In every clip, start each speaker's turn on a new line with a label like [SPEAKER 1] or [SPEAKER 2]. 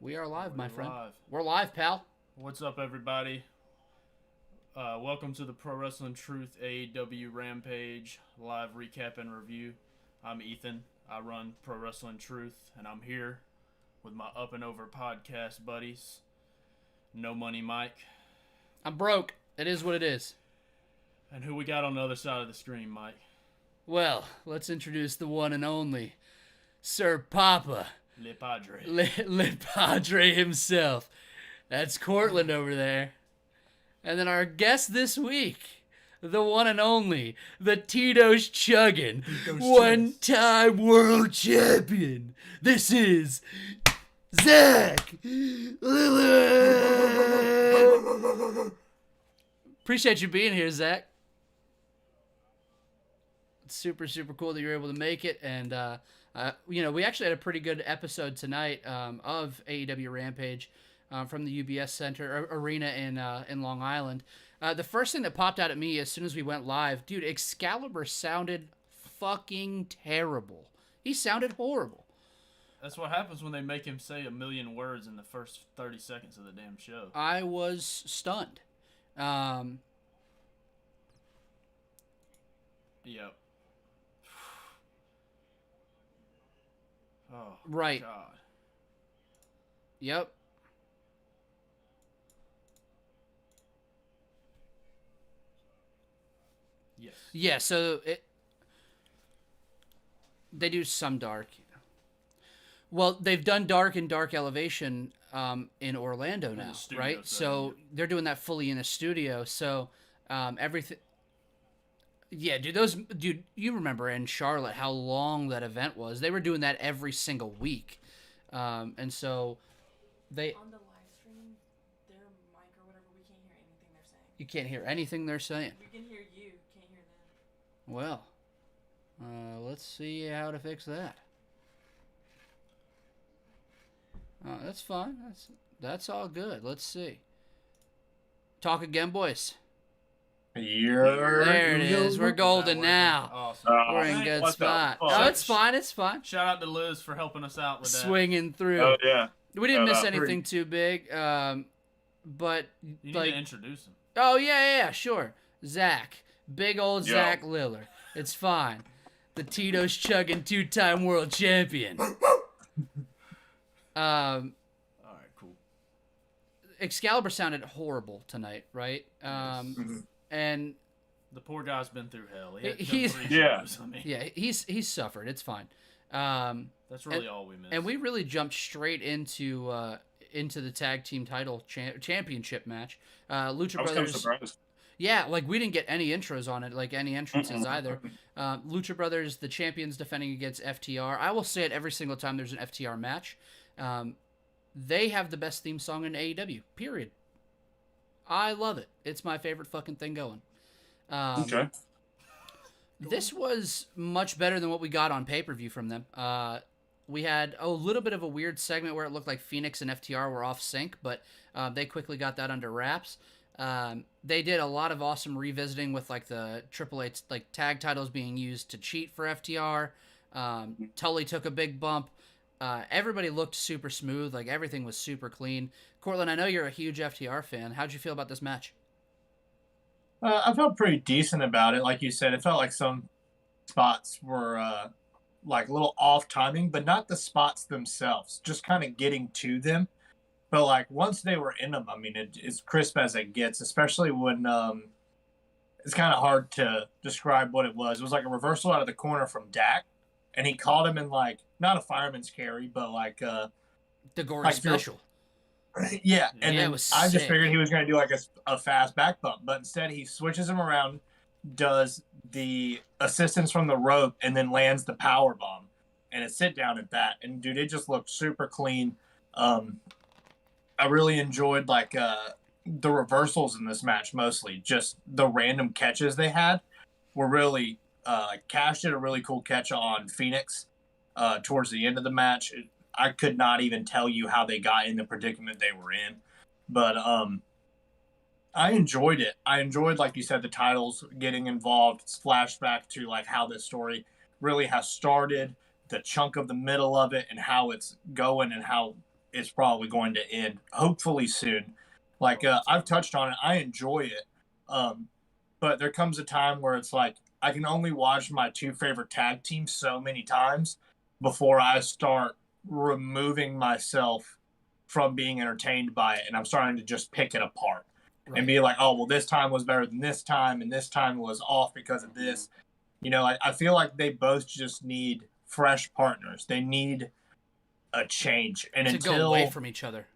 [SPEAKER 1] We are live, my friend.
[SPEAKER 2] Live.
[SPEAKER 1] We're live, pal.
[SPEAKER 2] What's up, everybody? Welcome to the Pro Wrestling Truth AEW Rampage live recap and review. I'm Ethan. I run Pro Wrestling Truth, and I'm here with my Up and Over podcast buddies. No Money Mike.
[SPEAKER 1] I'm broke. It is what it is.
[SPEAKER 2] And who we got on the other side of the screen, Mike?
[SPEAKER 1] Well, let's introduce the one and only Sir Papa.
[SPEAKER 2] Le Padre.
[SPEAKER 1] Le Padre himself. That's Courtland over there. And then our guest this week, the one and only, the Tito's Chuggin', one-time world champion. This is Zach Lillard. Appreciate you being here, Zach. It's super, super cool that you're able to make it. And, we actually had a pretty good episode tonight of AEW Rampage from the UBS Arena in Long Island. The first thing that popped out at me as soon as we went live, dude, Excalibur sounded fucking terrible. He sounded horrible.
[SPEAKER 2] That's what happens when they make him say a million words in the first 30 seconds of the damn show.
[SPEAKER 1] I was stunned.
[SPEAKER 2] Yep. Oh,
[SPEAKER 1] right.
[SPEAKER 2] God.
[SPEAKER 1] Yep.
[SPEAKER 2] Yes.
[SPEAKER 1] Yeah, so they do some dark. Well, they've done dark and Dark Elevation in Orlando now, right?
[SPEAKER 2] Setting,
[SPEAKER 1] so they're doing that fully in a studio. So everything. Yeah, dude, you remember in Charlotte how long that event was? They were doing that every single week, and so they.
[SPEAKER 3] On the live stream, their mic or whatever, we can't hear anything they're saying.
[SPEAKER 1] You can't hear anything they're saying.
[SPEAKER 3] We can hear you, can't hear them.
[SPEAKER 1] Well, let's see how to fix that. That's fine. That's all good. Let's see. Talk again, boys. There it is. We're golden now.
[SPEAKER 2] Awesome.
[SPEAKER 1] We're in good spot. Oh, it's fine. It's fine.
[SPEAKER 2] Shout out to Liz for helping us out with that.
[SPEAKER 1] Swinging through.
[SPEAKER 4] Oh, yeah.
[SPEAKER 1] We didn't miss anything too big. But
[SPEAKER 2] you need to introduce him.
[SPEAKER 1] Oh yeah, sure. Zach, big old Zach Lillard. It's fine. The Tito's Chuggin' two-time world champion.
[SPEAKER 2] All right, cool.
[SPEAKER 1] Excalibur sounded horrible tonight, right? And
[SPEAKER 2] the poor guy's been through hell.
[SPEAKER 1] He's suffered. It's fine.
[SPEAKER 2] That's really all we missed.
[SPEAKER 1] And we really jumped straight into the tag team title championship match. Lucha Brothers.
[SPEAKER 4] I was surprised.
[SPEAKER 1] Yeah, like we didn't get any intros on it, like any entrances either. Lucha Brothers, the champions defending against FTR. I will say it every single time there's an FTR match. They have the best theme song in AEW, period. I love it. It's my favorite fucking thing going.
[SPEAKER 4] Okay.
[SPEAKER 1] This was much better than what we got on pay-per-view from them. We had a little bit of a weird segment where it looked like Phoenix and FTR were off sync, but they quickly got that under wraps. They did a lot of awesome revisiting with like the AAA like tag titles being used to cheat for FTR. Tully took a big bump. Everybody looked super smooth. Like everything was super clean. Courtland, I know you're a huge FTR fan. How'd you feel about this match?
[SPEAKER 4] I felt pretty decent about it. Like you said, it felt like some spots were like a little off timing, but not the spots themselves. Just kind of getting to them. But like once they were in them, I mean, it's crisp as it gets. Especially when it's kind of hard to describe what it was. It was like a reversal out of the corner from Dak, and he caught him in like not a fireman's carry, but like
[SPEAKER 1] the gory
[SPEAKER 4] like
[SPEAKER 1] special.
[SPEAKER 4] Yeah, and
[SPEAKER 1] yeah,
[SPEAKER 4] then
[SPEAKER 1] was
[SPEAKER 4] I just
[SPEAKER 1] sick.
[SPEAKER 4] figured he was going to do like a fast back bump, but instead he switches him around, does the assistance from the rope, and then lands the power bomb, and a sit down at that. And dude, it just looked super clean. I really enjoyed like the reversals in this match. Mostly just the random catches they had were really Cash did a really cool catch on Phoenix towards the end of the match. I could not even tell you how they got in the predicament they were in. But I enjoyed it. I enjoyed, like you said, the titles getting involved. It's flashback to like how this story really has started, the chunk of the middle of it, and how it's going, and how it's probably going to end, hopefully soon. Like I've touched on it, I enjoy it, but there comes a time where it's like I can only watch my two favorite tag teams so many times before I start removing myself from being entertained by it, and I'm starting to just pick it apart and be like, oh, well, this time was better than this time, and this time was off because of this. You know, I feel like they both just need fresh partners. They need a change, and
[SPEAKER 1] to
[SPEAKER 4] until
[SPEAKER 1] go away from each other.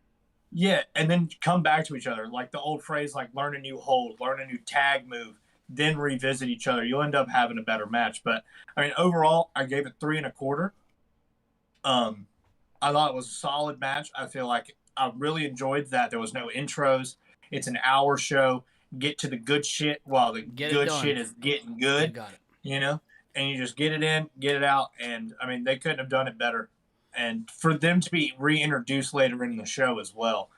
[SPEAKER 4] yeah, and then come back to each other. Like the old phrase, like learn a new hold, learn a new tag move, then revisit each other. You'll end up having a better match. But I mean, overall, I gave it 3.25. I thought it was a solid match. I feel like I really enjoyed that there was no intros. It's an hour show. Get to the good shit while the good shit is getting good.
[SPEAKER 1] You got it.
[SPEAKER 4] You know, and you just get it in, get it out, and I mean, they couldn't have done it better. And for them to be reintroduced later in the show as well,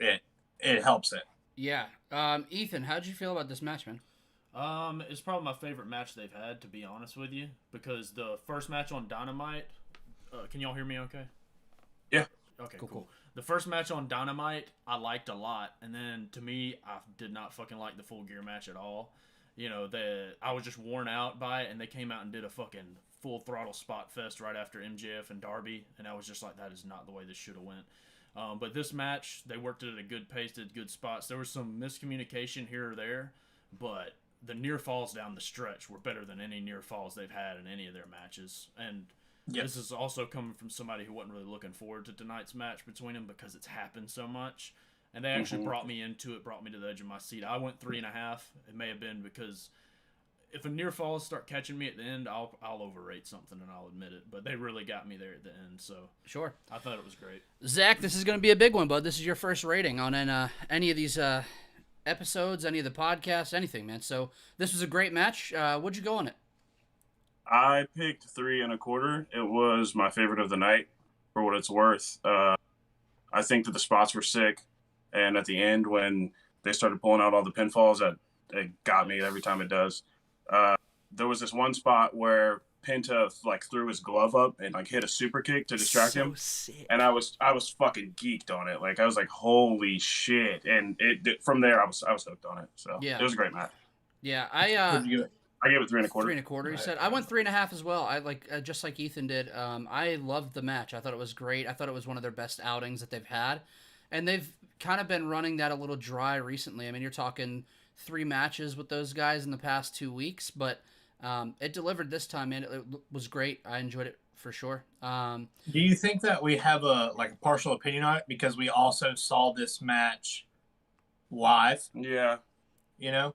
[SPEAKER 4] it helps it.
[SPEAKER 1] Yeah. Ethan, how did you feel about this match, man?
[SPEAKER 2] It's probably my favorite match they've had, to be honest with you, because the first match on Dynamite. Can y'all hear me? Okay.
[SPEAKER 5] Yeah.
[SPEAKER 2] Okay. Cool. The first match on Dynamite I liked a lot, and then to me, I did not fucking like the Full Gear match at all. You know, I was just worn out by it, and they came out and did a fucking full throttle spot fest right after MJF and Darby, and I was just like, that is not the way this should have went. But this match, they worked it at a good pace, did good spots. There was some miscommunication here or there, but the near falls down the stretch were better than any near falls they've had in any of their matches. And this is also coming from somebody who wasn't really looking forward to tonight's match between them because it's happened so much. And they actually brought me into it, brought me to the edge of my seat. I went 3.5. It may have been because if a near falls start catching me at the end, I'll overrate something and I'll admit it. But they really got me there at the end, so
[SPEAKER 1] sure.
[SPEAKER 2] I thought it was great.
[SPEAKER 1] Zach, this is going to be a big one, bud. This is your first rating on any of these episodes, any of the podcasts, anything, man. So this was a great match. What'd you go on it?
[SPEAKER 5] I picked 3.25. It was my favorite of the night, for what it's worth. I think that the spots were sick. And at the end, when they started pulling out all the pinfalls, it got me every time it does. There was this one spot where Penta threw his glove up and hit a super kick to distract him,
[SPEAKER 1] sick.
[SPEAKER 5] And I was fucking geeked on it. I was like, holy shit! And from there, I was hooked on it. So it was a great match.
[SPEAKER 1] Yeah,
[SPEAKER 5] I gave it 3.25.
[SPEAKER 1] 3.25. You said I went 3.5 as well. I just like Ethan did. I loved the match. I thought it was great. I thought it was one of their best outings that they've had, and they've kind of been running that a little dry recently. I mean, you're talking 3 matches with those guys in the past 2 weeks, but it delivered this time, man. It was great. I enjoyed it for sure.
[SPEAKER 4] Do you think that we have a partial opinion on it because we also saw this match live?
[SPEAKER 5] Yeah.
[SPEAKER 4] You know,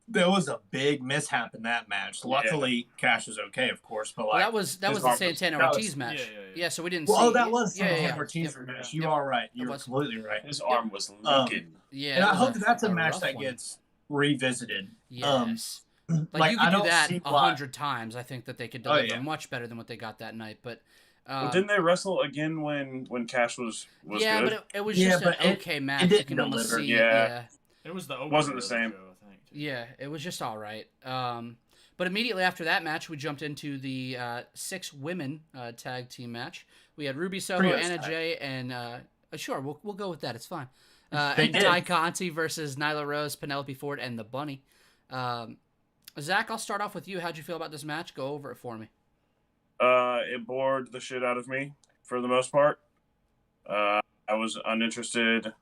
[SPEAKER 4] there was a big mishap in that match. Luckily, Cash is okay, of course, but
[SPEAKER 1] that was the Santana Ortiz match. Yeah, so we didn't see.
[SPEAKER 4] Oh, that was
[SPEAKER 1] Santana
[SPEAKER 4] Ortiz match. You are right. You're completely right.
[SPEAKER 5] His arm was leaking.
[SPEAKER 1] Yeah,
[SPEAKER 4] and I hope that's a match that gets revisited.
[SPEAKER 1] Yes. You could do that 100 times. I think that they could deliver much better than what they got that night. But
[SPEAKER 5] didn't they wrestle again when Cash was good?
[SPEAKER 1] But it was just an okay match.
[SPEAKER 4] It didn't
[SPEAKER 1] you can almost see.
[SPEAKER 5] Yeah.
[SPEAKER 2] It was
[SPEAKER 5] wasn't the same.
[SPEAKER 2] Show, I think,
[SPEAKER 1] yeah, it was just all right. But immediately after that match, we jumped into the 6 women tag team match. We had Ruby Soho, Anna Jay, and sure, we'll go with that. It's fine. And Ty Conti versus Nyla Rose, Penelope Ford, and the Bunny. Zach, I'll start off with you. How'd you feel about this match? Go over it for me.
[SPEAKER 5] It bored the shit out of me for the most part. I was uninterested,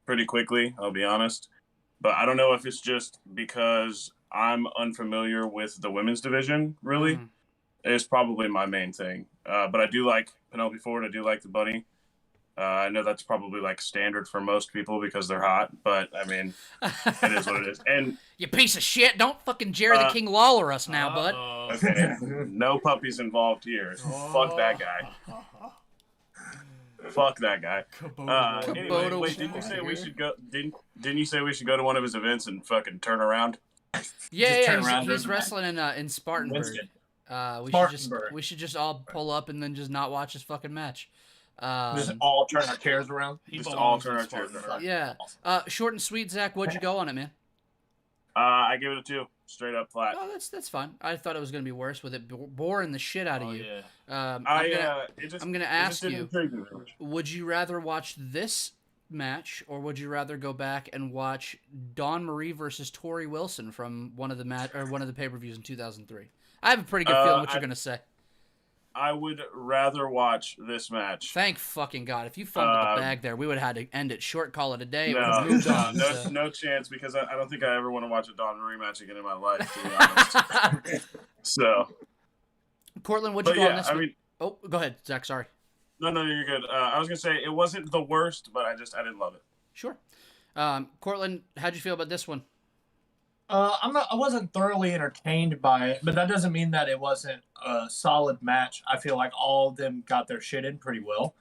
[SPEAKER 5] pretty quickly, I'll be honest. But I don't know if it's just because I'm unfamiliar with the women's division, really. It's probably my main thing. But I do like Penelope Ford. I do like the Bunny. I know that's probably standard for most people because they're hot, but I mean, it is what it is. And
[SPEAKER 1] you piece of shit! Don't fucking Jerry the King Lawler us now, bud.
[SPEAKER 5] Okay, no puppies involved here. Fuck that guy. Fuck that guy. Anyway, wait, didn't you say we should go? Didn't you say we should go to one of his events and fucking turn around?
[SPEAKER 1] Yeah, he's wrestling in Spartanburg. We should just all pull up and then just not watch his fucking match.
[SPEAKER 4] Just all turn our chairs around.
[SPEAKER 1] Yeah. Short and sweet, Zach. What'd you go on it, man?
[SPEAKER 5] I gave it a 2. straight up flat.
[SPEAKER 1] Oh, that's fine. I thought it was going to be worse with it boring the shit out of
[SPEAKER 2] Oh,
[SPEAKER 1] you.
[SPEAKER 2] yeah.
[SPEAKER 1] I'm gonna ask
[SPEAKER 5] didn't
[SPEAKER 1] you,
[SPEAKER 5] intrigue me very much.
[SPEAKER 1] would you rather watch this match or would you rather go back and watch Dawn Marie versus Tori Wilson from one of the pay-per-views in 2003? I have a pretty good feeling what you're gonna say.
[SPEAKER 5] I would rather watch this match.
[SPEAKER 1] Thank fucking God. If you fumbled the bag there, we would have had to end it short, call it a day. It would have
[SPEAKER 5] No,
[SPEAKER 1] moved on. so.
[SPEAKER 5] no chance, because I don't think I ever want to watch a Dawn Marie match again in my life, to be honest. So,
[SPEAKER 1] Courtland, what'd you
[SPEAKER 5] but
[SPEAKER 1] go on
[SPEAKER 5] yeah,
[SPEAKER 1] this
[SPEAKER 5] I
[SPEAKER 1] week?
[SPEAKER 5] mean,
[SPEAKER 1] Oh, go ahead, Zach. Sorry.
[SPEAKER 5] no, you're good. I was gonna say it wasn't the worst, but I didn't love it.
[SPEAKER 1] Sure. Courtland, how'd you feel about this one?
[SPEAKER 4] I wasn't thoroughly entertained by it, but that doesn't mean that it wasn't a solid match. I feel like all of them got their shit in pretty well.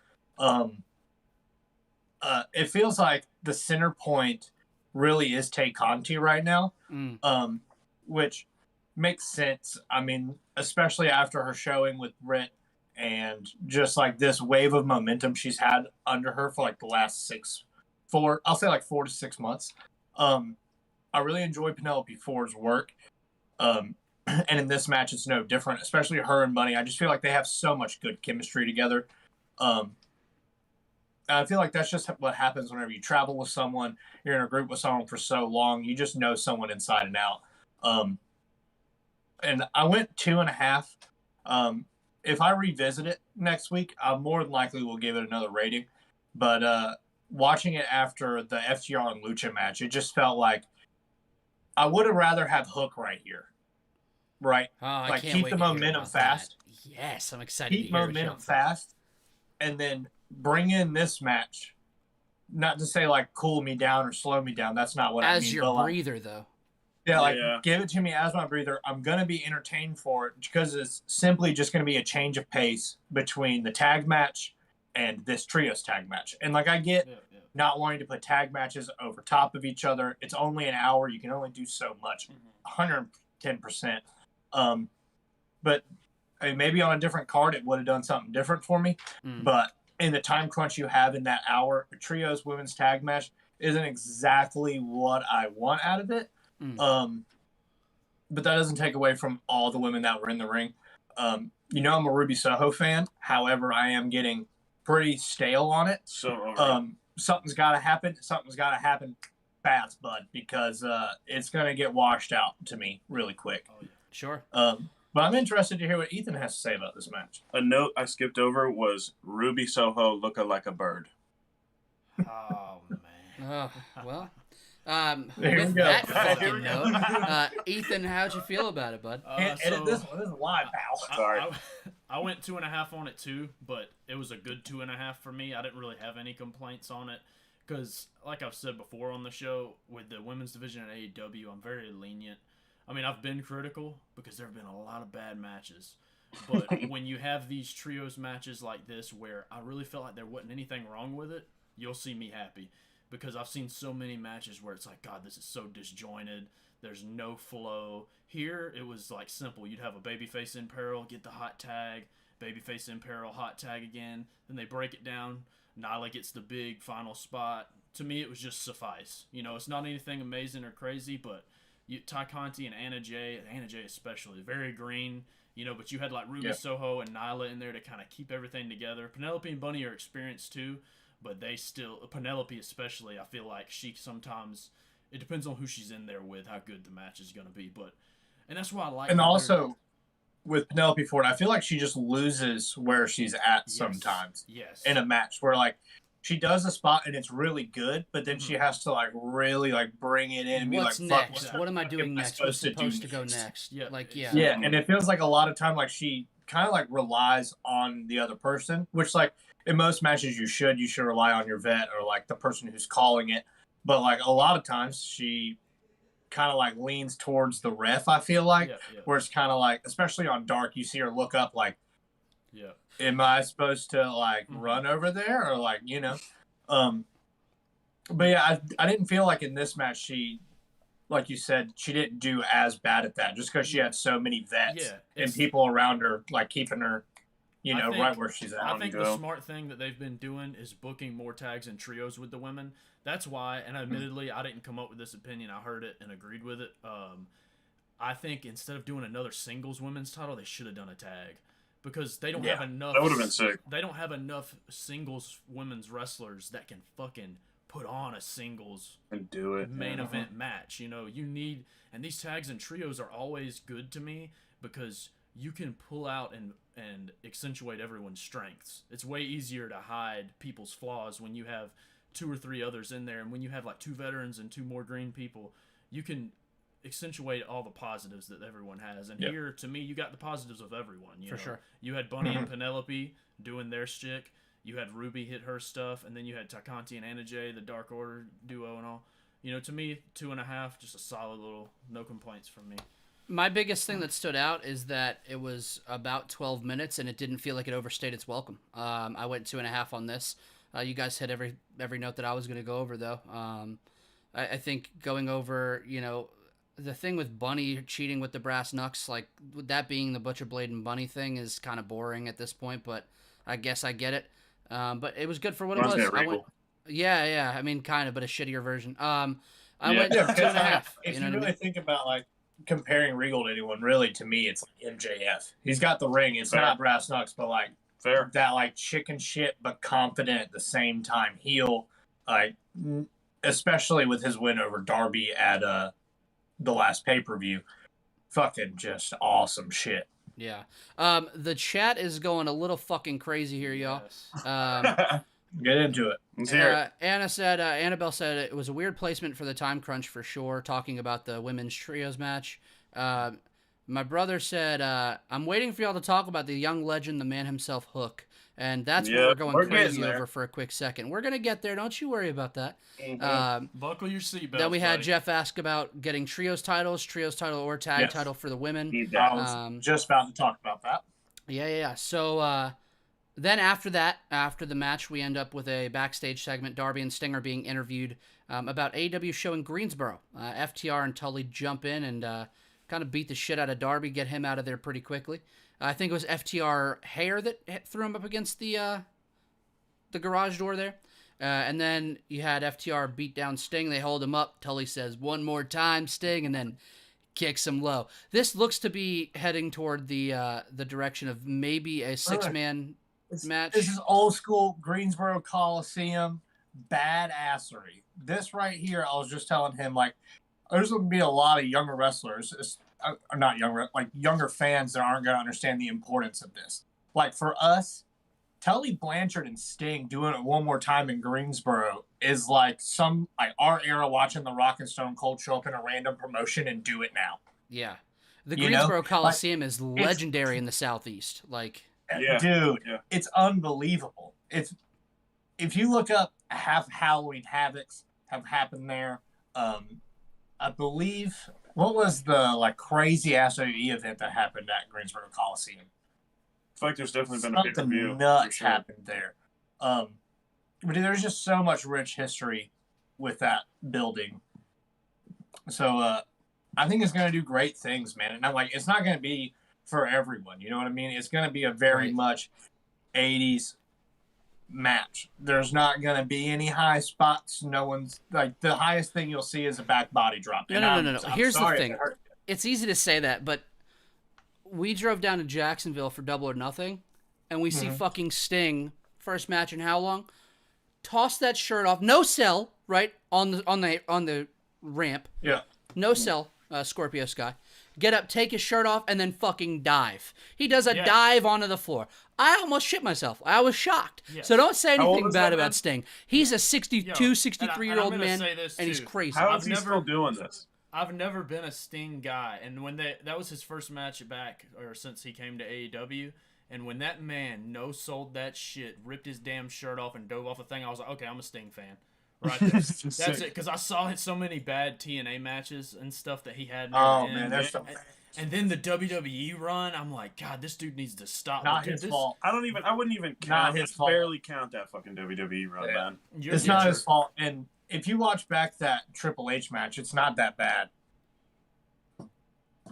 [SPEAKER 4] It feels like the center point really is Tay Conti right now, which makes sense. I mean, especially after her showing with Britt and just like this wave of momentum she's had under her for like the last 4 to 6 months. I really enjoy Penelope Ford's work. And in this match, it's no different, especially her and Bunny. I just feel like they have so much good chemistry together. I feel like that's just what happens whenever you travel with someone, you're in a group with someone for so long, you just know someone inside and out. And I went 2.5. If I revisit it next week, I more than likely will give it another rating. But watching it after the FTR and Lucha match, it just felt like I would have rather have Hook right here. Right?
[SPEAKER 1] Oh, I
[SPEAKER 4] like
[SPEAKER 1] can't
[SPEAKER 4] keep
[SPEAKER 1] wait
[SPEAKER 4] the
[SPEAKER 1] to hear
[SPEAKER 4] momentum
[SPEAKER 1] about
[SPEAKER 4] fast.
[SPEAKER 1] That. Yes, I'm excited
[SPEAKER 4] Keep
[SPEAKER 1] to hear
[SPEAKER 4] momentum
[SPEAKER 1] it.
[SPEAKER 4] fast. And then bring in this match. Not to say like cool me down or slow me down. That's not what I mean.
[SPEAKER 1] As your breather, though.
[SPEAKER 4] Yeah, give it to me as my breather. I'm going to be entertained for it because it's simply just going to be a change of pace between the tag match and this trios tag match. And like I get not wanting to put tag matches over top of each other. It's only an hour. You can only do so much. 110%. But I mean, maybe on a different card, it would have done something different for me. But in the time crunch you have in that hour, a trios women's tag match isn't exactly what I want out of it. But that doesn't take away from all the women that were in the ring. I'm a Ruby Soho fan. However, I am getting pretty stale on it. Something's got to happen. Something's got to happen fast, bud, because it's going to get washed out to me really quick.
[SPEAKER 1] Sure.
[SPEAKER 4] But I'm interested to hear what Ethan has to say about this match.
[SPEAKER 5] A note I skipped over was Ruby Soho looking like a bird.
[SPEAKER 2] Oh, man.
[SPEAKER 1] Well,
[SPEAKER 4] There
[SPEAKER 1] with
[SPEAKER 4] we go.
[SPEAKER 1] that fucking note, Ethan, how'd you feel about it, bud?
[SPEAKER 4] Edit this one. This is live, pal.
[SPEAKER 5] Sorry.
[SPEAKER 2] I went 2.5 on it too, but it was a good 2.5 for me. I didn't really have any complaints on it because, like I've said before on the show, with the women's division at AEW, I'm very lenient. I mean, I've been critical because there have been a lot of bad matches. But when you have these trios matches like this where I really felt like there wasn't anything wrong with it, you'll see me happy. Because I've seen so many matches where it's like, God, this is so disjointed. There's no flow. Here, it was like simple. You'd have a babyface in peril, get the hot tag, babyface in peril, hot tag again. Then they break it down. Nyla gets the big final spot. To me, it was just suffice. It's not anything amazing or crazy, but Ty Conti and Anna Jay especially, very green, but you had like Ruby Soho and Nyla in there to kind of keep everything together. Penelope and Bunny are experienced too, but they still, Penelope especially, I feel like she sometimes, it depends on who she's in there with, how good the match is going to be. And that's why I like.
[SPEAKER 4] And also, with Penelope Ford, I feel like she just loses where she's at sometimes.
[SPEAKER 2] Yes.
[SPEAKER 4] In a match where like she does a spot and it's really good, but then she has to like really like bring it in and be
[SPEAKER 1] What's
[SPEAKER 4] like,
[SPEAKER 1] next?
[SPEAKER 4] Fuck,
[SPEAKER 1] what am I doing next? What's supposed to go
[SPEAKER 4] next?
[SPEAKER 1] next?
[SPEAKER 2] Yeah.
[SPEAKER 4] Yeah, and it feels like a lot of time like she kind of like relies on the other person, which like in most matches you should rely on your vet or like the person who's calling it. But like a lot of times she kind of like leans towards the ref, I feel like, where it's kind of like, especially on Dark, you see her look up like, am I supposed to like run over there or like, but yeah, I didn't feel like in this match she, like you said, she didn't do as bad at that just because she had so many vets and people around her like keeping her, right where she's at.
[SPEAKER 2] I think the smart thing that they've been doing is booking more tags and trios with the women. That's why, and admittedly, I didn't come up with this opinion. I heard it and agreed with it. I think instead of doing another singles women's title, they should have done a tag. Because they don't
[SPEAKER 4] Yeah,
[SPEAKER 2] have enough.
[SPEAKER 5] that would have been sick.
[SPEAKER 2] They don't have enough singles women's wrestlers that can fucking put on a singles
[SPEAKER 5] And do it.
[SPEAKER 2] main
[SPEAKER 5] yeah.
[SPEAKER 2] event match. You know, you need, and these tags and trios are always good to me because you can pull out and accentuate everyone's strengths. It's way easier to hide people's flaws when you have 2 or 3 others in there, and when you have like 2 veterans and 2 more green people, you can accentuate all the positives that everyone has. And here, to me, you got the positives of everyone. You
[SPEAKER 1] For
[SPEAKER 2] know?
[SPEAKER 1] sure.
[SPEAKER 2] You had Bunny and Penelope doing their shtick. You had Ruby hit her stuff, and then you had Takanti and Anna Jay, the Dark Order duo and all. You know, to me, 2.5, just a solid little, no complaints from me.
[SPEAKER 1] My biggest thing that stood out is that it was about 12 minutes, and it didn't feel like it overstayed its welcome. I went 2.5 on this. You guys hit every note that I was going to go over, though. I think going over, you know, the thing with Bunny cheating with the brass knucks, like that being the Butcher Blade and Bunny thing, is kind of boring at this point, but I guess I get it. But it was good for what it
[SPEAKER 5] Reminds me
[SPEAKER 1] was.
[SPEAKER 5] of
[SPEAKER 1] I
[SPEAKER 5] Regal.
[SPEAKER 1] went, yeah. I mean, kind of, but a shittier version. I
[SPEAKER 5] Yeah.
[SPEAKER 1] went
[SPEAKER 4] Yeah,
[SPEAKER 1] 2.5.
[SPEAKER 4] if
[SPEAKER 1] You
[SPEAKER 4] you
[SPEAKER 1] know what I
[SPEAKER 4] really
[SPEAKER 1] mean?
[SPEAKER 4] think about like comparing Regal to anyone, really to me it's like MJF. He's got the ring. It's
[SPEAKER 5] Fair.
[SPEAKER 4] not brass knucks, but like
[SPEAKER 5] Fair.
[SPEAKER 4] that like chicken shit but confident at the same time heel. Like especially with his win over Darby at the last pay-per-view. Fucking just awesome shit.
[SPEAKER 1] Yeah. The chat is going a little fucking crazy here, y'all.
[SPEAKER 2] Yes.
[SPEAKER 4] Get into it.
[SPEAKER 5] Let's hear it.
[SPEAKER 1] Annabelle said it was a weird placement for the time crunch for sure, talking about the women's trios match. My brother said, I'm waiting for y'all to talk about the young legend, the man himself, Hook. And that's what
[SPEAKER 5] Yeah,
[SPEAKER 1] we're going
[SPEAKER 5] we're
[SPEAKER 1] crazy
[SPEAKER 5] getting there.
[SPEAKER 1] over for a quick second. We're going to get there. Don't you worry about that.
[SPEAKER 5] Mhm.
[SPEAKER 2] Buckle your seatbelt.
[SPEAKER 1] Then we had
[SPEAKER 2] buddy.
[SPEAKER 1] Jeff ask about getting trios title or tag
[SPEAKER 4] Yes.
[SPEAKER 1] title for the women.
[SPEAKER 5] Need
[SPEAKER 4] I
[SPEAKER 5] that.
[SPEAKER 4] was just about to talk about that.
[SPEAKER 1] Yeah. So then after the match, we end up with a backstage segment. Darby and Stinger being interviewed about AEW show in Greensboro. FTR and Tully jump in and kind of beat the shit out of Darby, get him out of there pretty quickly. I think it was FTR hair that threw him up against the garage door there. And then you had FTR beat down Sting. They hold him up. Tully says, "One more time, Sting," and then kicks him low. This looks to be heading toward the direction of maybe a 6-man match.
[SPEAKER 4] This is old school Greensboro Coliseum badassery. This right here, I was just telling him, like, there's going to be a lot of younger wrestlers, or not younger, like younger fans that aren't going to understand the importance of this. Like for us, Tully Blanchard and Sting doing it one more time in Greensboro is like our era watching The Rock and Stone Cold show up in a random promotion and do it now.
[SPEAKER 1] Yeah. The
[SPEAKER 4] You know,
[SPEAKER 1] Greensboro Coliseum is legendary in the Southeast. Like,
[SPEAKER 5] Yeah.
[SPEAKER 4] Dude,
[SPEAKER 5] Yeah.
[SPEAKER 4] it's unbelievable. If you look up half Halloween Havocs have happened there. I believe, what was the like crazy ass WWE event that happened at Greensboro Coliseum?
[SPEAKER 5] I feel like there's definitely been a pay-per-view.
[SPEAKER 4] Something
[SPEAKER 5] for
[SPEAKER 4] nuts
[SPEAKER 5] sure.
[SPEAKER 4] happened there. But there's just so much rich history with that building. So I think it's going to do great things, man. And I'm like, it's not going to be for everyone. You know what I mean? It's going to be a very
[SPEAKER 1] Right.
[SPEAKER 4] much 80s match. There's not going to be any high spots. No one's like, the highest thing you'll see is a back body drop.
[SPEAKER 1] No,
[SPEAKER 4] And
[SPEAKER 1] no,
[SPEAKER 4] I'm-
[SPEAKER 1] no, no.
[SPEAKER 4] I'm
[SPEAKER 1] Here's the
[SPEAKER 4] sorry if
[SPEAKER 1] thing.
[SPEAKER 4] it hurt you.
[SPEAKER 1] it's easy to say that, but we drove down to Jacksonville for Double or Nothing, and we see fucking Sting, first match in how long? Toss that shirt off. No sell, right? On the ramp.
[SPEAKER 4] Yeah.
[SPEAKER 1] No sell, Scorpio Sky. Get up, take his shirt off, and then fucking dive. He does a
[SPEAKER 2] Yeah.
[SPEAKER 1] dive onto the floor. I almost shit myself. I was shocked.
[SPEAKER 2] Yes.
[SPEAKER 1] So don't say
[SPEAKER 5] How old
[SPEAKER 1] anything
[SPEAKER 5] is
[SPEAKER 1] bad
[SPEAKER 5] that
[SPEAKER 1] about
[SPEAKER 5] man?
[SPEAKER 1] Sting. He's a 62,
[SPEAKER 2] Yo,
[SPEAKER 1] 63-year-old
[SPEAKER 2] and I'm
[SPEAKER 1] man,
[SPEAKER 2] gonna say this,
[SPEAKER 1] and he's
[SPEAKER 2] too.
[SPEAKER 1] crazy.
[SPEAKER 5] How
[SPEAKER 2] I've
[SPEAKER 5] is he
[SPEAKER 2] never-
[SPEAKER 5] still doing this?
[SPEAKER 2] I've never been a Sting guy, and when that was his first match back, or since he came to AEW, and when that man no-sold that shit, ripped his damn shirt off and dove off the thing, I was like, okay, I'm a Sting fan. Right there. That's it, because I saw so many bad TNA matches and stuff that he had. near
[SPEAKER 4] Oh,
[SPEAKER 2] the
[SPEAKER 4] man,
[SPEAKER 2] end.
[SPEAKER 4] there's some.
[SPEAKER 2] And then the WWE run, I'm like, God, this dude needs to stop.
[SPEAKER 4] Not
[SPEAKER 2] But dude,
[SPEAKER 4] his
[SPEAKER 2] this-
[SPEAKER 4] fault.
[SPEAKER 5] I wouldn't even count.
[SPEAKER 4] Not his fault.
[SPEAKER 5] Barely count that fucking WWE run,
[SPEAKER 4] Yeah.
[SPEAKER 5] man.
[SPEAKER 2] you're-
[SPEAKER 4] It's not
[SPEAKER 2] you're-
[SPEAKER 4] his fault. And if you watch back that Triple H match, it's not that bad.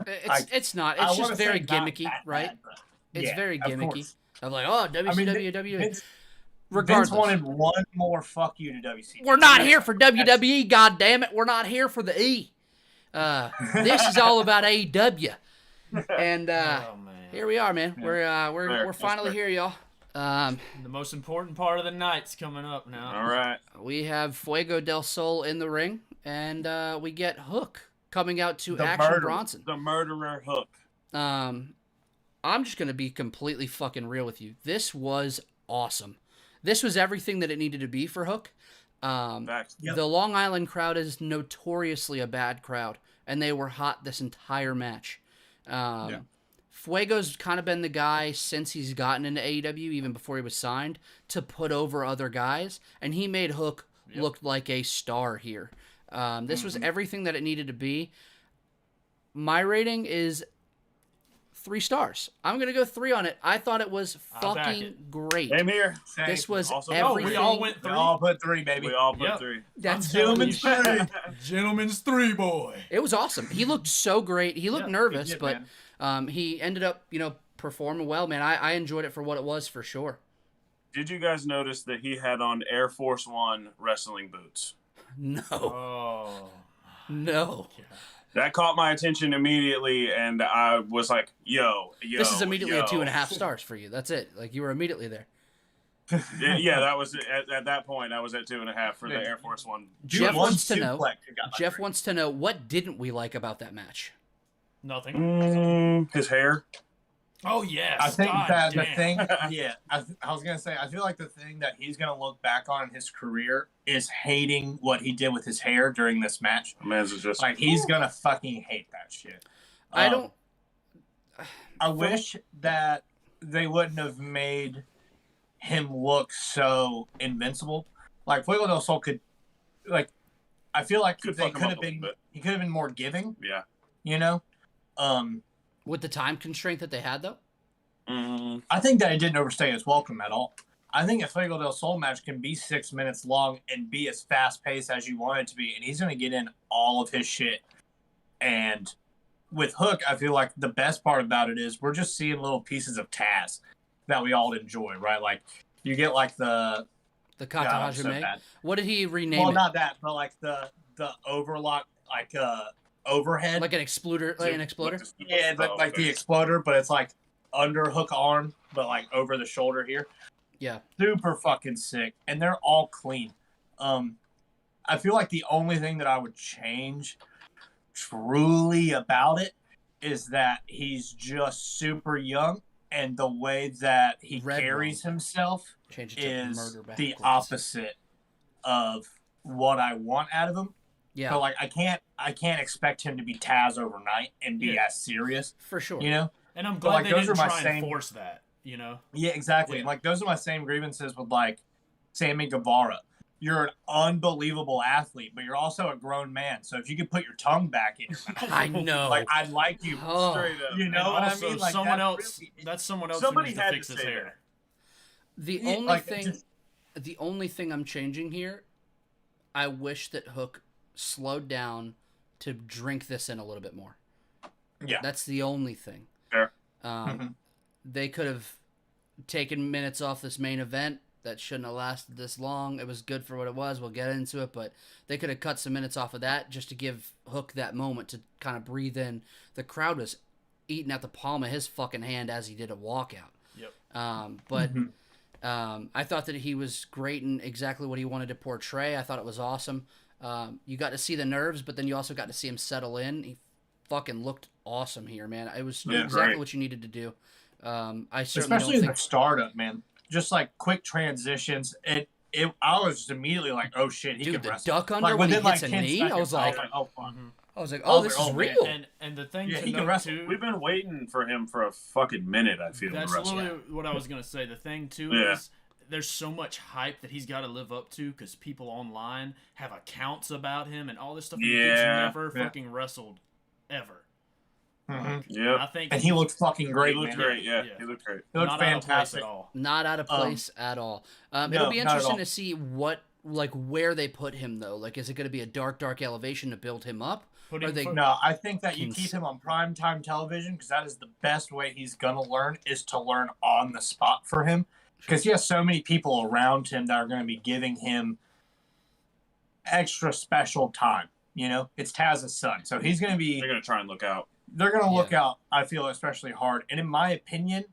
[SPEAKER 1] It's not.
[SPEAKER 4] I
[SPEAKER 1] It's
[SPEAKER 4] wanna
[SPEAKER 1] just
[SPEAKER 4] say
[SPEAKER 1] very
[SPEAKER 4] not
[SPEAKER 1] gimmicky,
[SPEAKER 4] that
[SPEAKER 1] right?
[SPEAKER 4] bad, but
[SPEAKER 1] It's
[SPEAKER 4] yeah,
[SPEAKER 1] very
[SPEAKER 4] of
[SPEAKER 1] gimmicky.
[SPEAKER 4] course.
[SPEAKER 1] I'm like, oh, WCW, WWE.
[SPEAKER 4] Vince
[SPEAKER 1] Regardless,
[SPEAKER 4] wanted one more fuck you to WCW.
[SPEAKER 1] we're not here for WWE. God damn it, we're not here for the E. This is all about AEW. And
[SPEAKER 2] Oh man.
[SPEAKER 1] here we are, man.
[SPEAKER 4] Yeah.
[SPEAKER 1] We're finally here, y'all.
[SPEAKER 2] The most important part of the night's coming up now.
[SPEAKER 5] All right.
[SPEAKER 1] We have Fuego del Sol in the ring, and we get Hook coming out to
[SPEAKER 4] The
[SPEAKER 1] Action
[SPEAKER 4] murderer.
[SPEAKER 1] Bronson.
[SPEAKER 5] The murderer Hook.
[SPEAKER 1] I'm just gonna be completely fucking real with you. This was awesome. This was everything that it needed to be for Hook.
[SPEAKER 5] Facts.
[SPEAKER 4] Yep.
[SPEAKER 1] The Long Island crowd is notoriously a bad crowd, and they were hot this entire match. Fuego's kind of been the guy since he's gotten into AEW, even before he was signed, to put over other guys, and he made Hook look like a star here. This was everything that it needed to be. My rating is 3 stars. I'm going to go 3 on it. I thought it was
[SPEAKER 2] I'll back
[SPEAKER 1] fucking
[SPEAKER 2] it.
[SPEAKER 1] great.
[SPEAKER 5] Same here.
[SPEAKER 1] This was
[SPEAKER 5] Also-
[SPEAKER 1] everything.
[SPEAKER 2] we all went
[SPEAKER 4] We
[SPEAKER 2] 3.
[SPEAKER 4] all put 3, baby.
[SPEAKER 5] We all put
[SPEAKER 2] Yep.
[SPEAKER 5] 3.
[SPEAKER 1] That's
[SPEAKER 2] Gentlemen's
[SPEAKER 4] three.
[SPEAKER 2] Gentlemen's 3, boy.
[SPEAKER 1] It was awesome. He looked so great. He looked
[SPEAKER 2] Yeah,
[SPEAKER 1] nervous,
[SPEAKER 4] he did,
[SPEAKER 1] but he ended up, performing well, man. I enjoyed it for what it was, for sure.
[SPEAKER 5] Did you guys notice that he had on Air Force One wrestling boots?
[SPEAKER 1] No.
[SPEAKER 2] Oh.
[SPEAKER 1] No.
[SPEAKER 5] That caught my attention immediately, and I was like, yo.
[SPEAKER 1] This is immediately
[SPEAKER 5] yo.
[SPEAKER 1] a 2.5 stars for you. That's it. Like, you were immediately there.
[SPEAKER 5] Yeah, that was at that point. I was at 2.5 for the Air Force One.
[SPEAKER 1] Jeff
[SPEAKER 4] One
[SPEAKER 1] wants to know.
[SPEAKER 4] suplex, you got my
[SPEAKER 1] Jeff
[SPEAKER 4] 3.
[SPEAKER 1] wants to know, what didn't we like about that match?
[SPEAKER 2] Nothing.
[SPEAKER 5] His hair.
[SPEAKER 2] Oh yes.
[SPEAKER 4] I think
[SPEAKER 2] God
[SPEAKER 4] that
[SPEAKER 2] damn.
[SPEAKER 4] the thing, I was gonna say, I feel like the thing that he's gonna look back on in his career is hating what he did with his hair during this match.
[SPEAKER 5] Man's is just
[SPEAKER 4] Like he's gonna fucking hate that shit.
[SPEAKER 1] I don't.
[SPEAKER 4] I wish that they wouldn't have made him look so invincible. Like Fuego del Sol could, like, I feel like
[SPEAKER 5] Could
[SPEAKER 4] they
[SPEAKER 5] fuck him
[SPEAKER 4] could
[SPEAKER 5] up
[SPEAKER 4] have
[SPEAKER 5] a little
[SPEAKER 4] been.
[SPEAKER 5] bit.
[SPEAKER 4] He could have been more giving.
[SPEAKER 5] yeah.
[SPEAKER 4] You know.
[SPEAKER 1] With the time constraint that they had, though?
[SPEAKER 4] I think that it didn't overstay its welcome at all. I think a Fuego del Sol match can be 6 minutes long and be as fast paced as you want it to be, and he's going to get in all of his shit. And with Hook, I feel like the best part about it is we're just seeing little pieces of Taz that we all enjoy, right? Like you get like the
[SPEAKER 1] Kata
[SPEAKER 4] God, I'm so
[SPEAKER 1] Hajime?
[SPEAKER 4] bad.
[SPEAKER 1] What did he rename
[SPEAKER 4] well,
[SPEAKER 1] it?
[SPEAKER 4] not that, but like the overlock, like overhead,
[SPEAKER 1] Like an exploder? Like an exploder?
[SPEAKER 4] yeah, like the exploder, but it's like under Hook arm, but like over the shoulder here.
[SPEAKER 1] Yeah.
[SPEAKER 4] Super fucking sick, and they're all clean. I feel like the only thing that I would change truly about it is that he's just super young, and the way that he
[SPEAKER 1] Red
[SPEAKER 4] carries
[SPEAKER 1] Rum.
[SPEAKER 4] himself
[SPEAKER 1] Change it to
[SPEAKER 4] is
[SPEAKER 1] murder backwards.
[SPEAKER 4] the opposite of what I want out of him.
[SPEAKER 1] Yeah,
[SPEAKER 4] So like I can't expect him to be Taz overnight and be
[SPEAKER 2] Yeah.
[SPEAKER 4] as serious,
[SPEAKER 1] for sure.
[SPEAKER 4] you know?
[SPEAKER 2] And I'm
[SPEAKER 4] But,
[SPEAKER 2] glad
[SPEAKER 4] like,
[SPEAKER 2] they
[SPEAKER 4] those
[SPEAKER 2] didn't
[SPEAKER 4] are my
[SPEAKER 2] try and
[SPEAKER 4] same-
[SPEAKER 2] force that. You know.
[SPEAKER 4] Yeah, exactly.
[SPEAKER 2] Yeah.
[SPEAKER 4] Like those are my same grievances with like Sammy Guevara. You're an unbelievable athlete, but you're also a grown man. So if you could put your tongue back in your mouth,
[SPEAKER 1] I know.
[SPEAKER 4] like I'd like you.
[SPEAKER 1] Oh.
[SPEAKER 5] Straight up.
[SPEAKER 4] You
[SPEAKER 2] And
[SPEAKER 4] know what I
[SPEAKER 2] also,
[SPEAKER 4] mean? Like
[SPEAKER 2] someone
[SPEAKER 4] that
[SPEAKER 2] else.
[SPEAKER 4] really-
[SPEAKER 2] That's someone else
[SPEAKER 5] Somebody
[SPEAKER 2] who needs
[SPEAKER 5] had
[SPEAKER 2] to fix
[SPEAKER 5] to
[SPEAKER 2] his
[SPEAKER 5] say
[SPEAKER 2] hair.
[SPEAKER 1] The
[SPEAKER 4] Yeah,
[SPEAKER 1] only
[SPEAKER 4] like,
[SPEAKER 1] thing,
[SPEAKER 4] just-
[SPEAKER 1] the only thing I'm changing here, I wish that Hook slowed down to drink this in a little bit more.
[SPEAKER 4] Yeah.
[SPEAKER 1] That's the only thing.
[SPEAKER 5] Fair.
[SPEAKER 4] Mhm.
[SPEAKER 1] They could have taken minutes off this main event that shouldn't have lasted this long. It was good for what it was. We'll get into it, but they could have cut some minutes off of that just to give Hook that moment to kind of breathe in. The crowd was eating at the palm of his fucking hand as he did a walkout.
[SPEAKER 2] Yep.
[SPEAKER 1] But
[SPEAKER 4] Mhm.
[SPEAKER 1] I thought that he was great in exactly what he wanted to portray. I thought it was awesome. You got to see the nerves, but then you also got to see him settle in. He fucking looked awesome here, man. It was
[SPEAKER 4] Yeah,
[SPEAKER 1] exactly
[SPEAKER 5] right.
[SPEAKER 1] what you needed to do. I certainly
[SPEAKER 4] Especially
[SPEAKER 1] don't
[SPEAKER 4] in
[SPEAKER 1] think
[SPEAKER 4] the startup, man. Just like quick transitions. I was just immediately like, oh shit, he
[SPEAKER 1] Dude,
[SPEAKER 4] can
[SPEAKER 1] the
[SPEAKER 4] wrestle.
[SPEAKER 1] duck under
[SPEAKER 4] like,
[SPEAKER 1] when he
[SPEAKER 4] within,
[SPEAKER 1] hits
[SPEAKER 4] like,
[SPEAKER 1] a
[SPEAKER 4] 10
[SPEAKER 1] knee,
[SPEAKER 4] seconds,
[SPEAKER 1] I was like,
[SPEAKER 4] oh fuck.
[SPEAKER 2] Mhm.
[SPEAKER 1] oh,
[SPEAKER 4] Oh,
[SPEAKER 1] this
[SPEAKER 4] oh,
[SPEAKER 1] is
[SPEAKER 4] man.
[SPEAKER 1] real.
[SPEAKER 2] And the thing
[SPEAKER 4] Yeah,
[SPEAKER 2] to
[SPEAKER 4] he can
[SPEAKER 2] note
[SPEAKER 4] wrestle.
[SPEAKER 2] too,
[SPEAKER 5] We've been waiting for him for a fucking minute, I feel,
[SPEAKER 2] that's
[SPEAKER 5] to wrestle.
[SPEAKER 2] literally what I was gonna say. The thing too
[SPEAKER 5] Yeah.
[SPEAKER 2] is there's so much hype that he's got to live up to because people online have accounts about him and all this stuff. And the dude's
[SPEAKER 5] Yeah.
[SPEAKER 2] never
[SPEAKER 4] Yeah.
[SPEAKER 2] fucking wrestled ever.
[SPEAKER 4] Mhm.
[SPEAKER 5] Yep.
[SPEAKER 2] I think
[SPEAKER 4] And he looked fucking great,
[SPEAKER 5] He looked
[SPEAKER 4] man.
[SPEAKER 5] great, yeah.
[SPEAKER 2] Yeah.
[SPEAKER 5] He looked great.
[SPEAKER 4] He looked
[SPEAKER 2] not out of place
[SPEAKER 4] fantastic.
[SPEAKER 2] at all.
[SPEAKER 1] Not out of place at all. It'll
[SPEAKER 4] no,
[SPEAKER 1] be
[SPEAKER 4] not at
[SPEAKER 1] interesting
[SPEAKER 4] all.
[SPEAKER 1] to see where they put him though. Like, is it going to be a dark elevation to build him up?
[SPEAKER 2] Put
[SPEAKER 1] Or
[SPEAKER 2] him
[SPEAKER 1] they-
[SPEAKER 2] for-
[SPEAKER 4] No, I think that you
[SPEAKER 1] Cons-
[SPEAKER 4] keep him on primetime television because that is the best way he's gonna learn is to learn on the spot for him. Because he has so many people around him that are going to be giving him extra special time. You know, it's Taz's son, so he's going to be.
[SPEAKER 5] They're gonna try and look out.
[SPEAKER 4] They're going to look out. I feel especially hard, and in my opinion,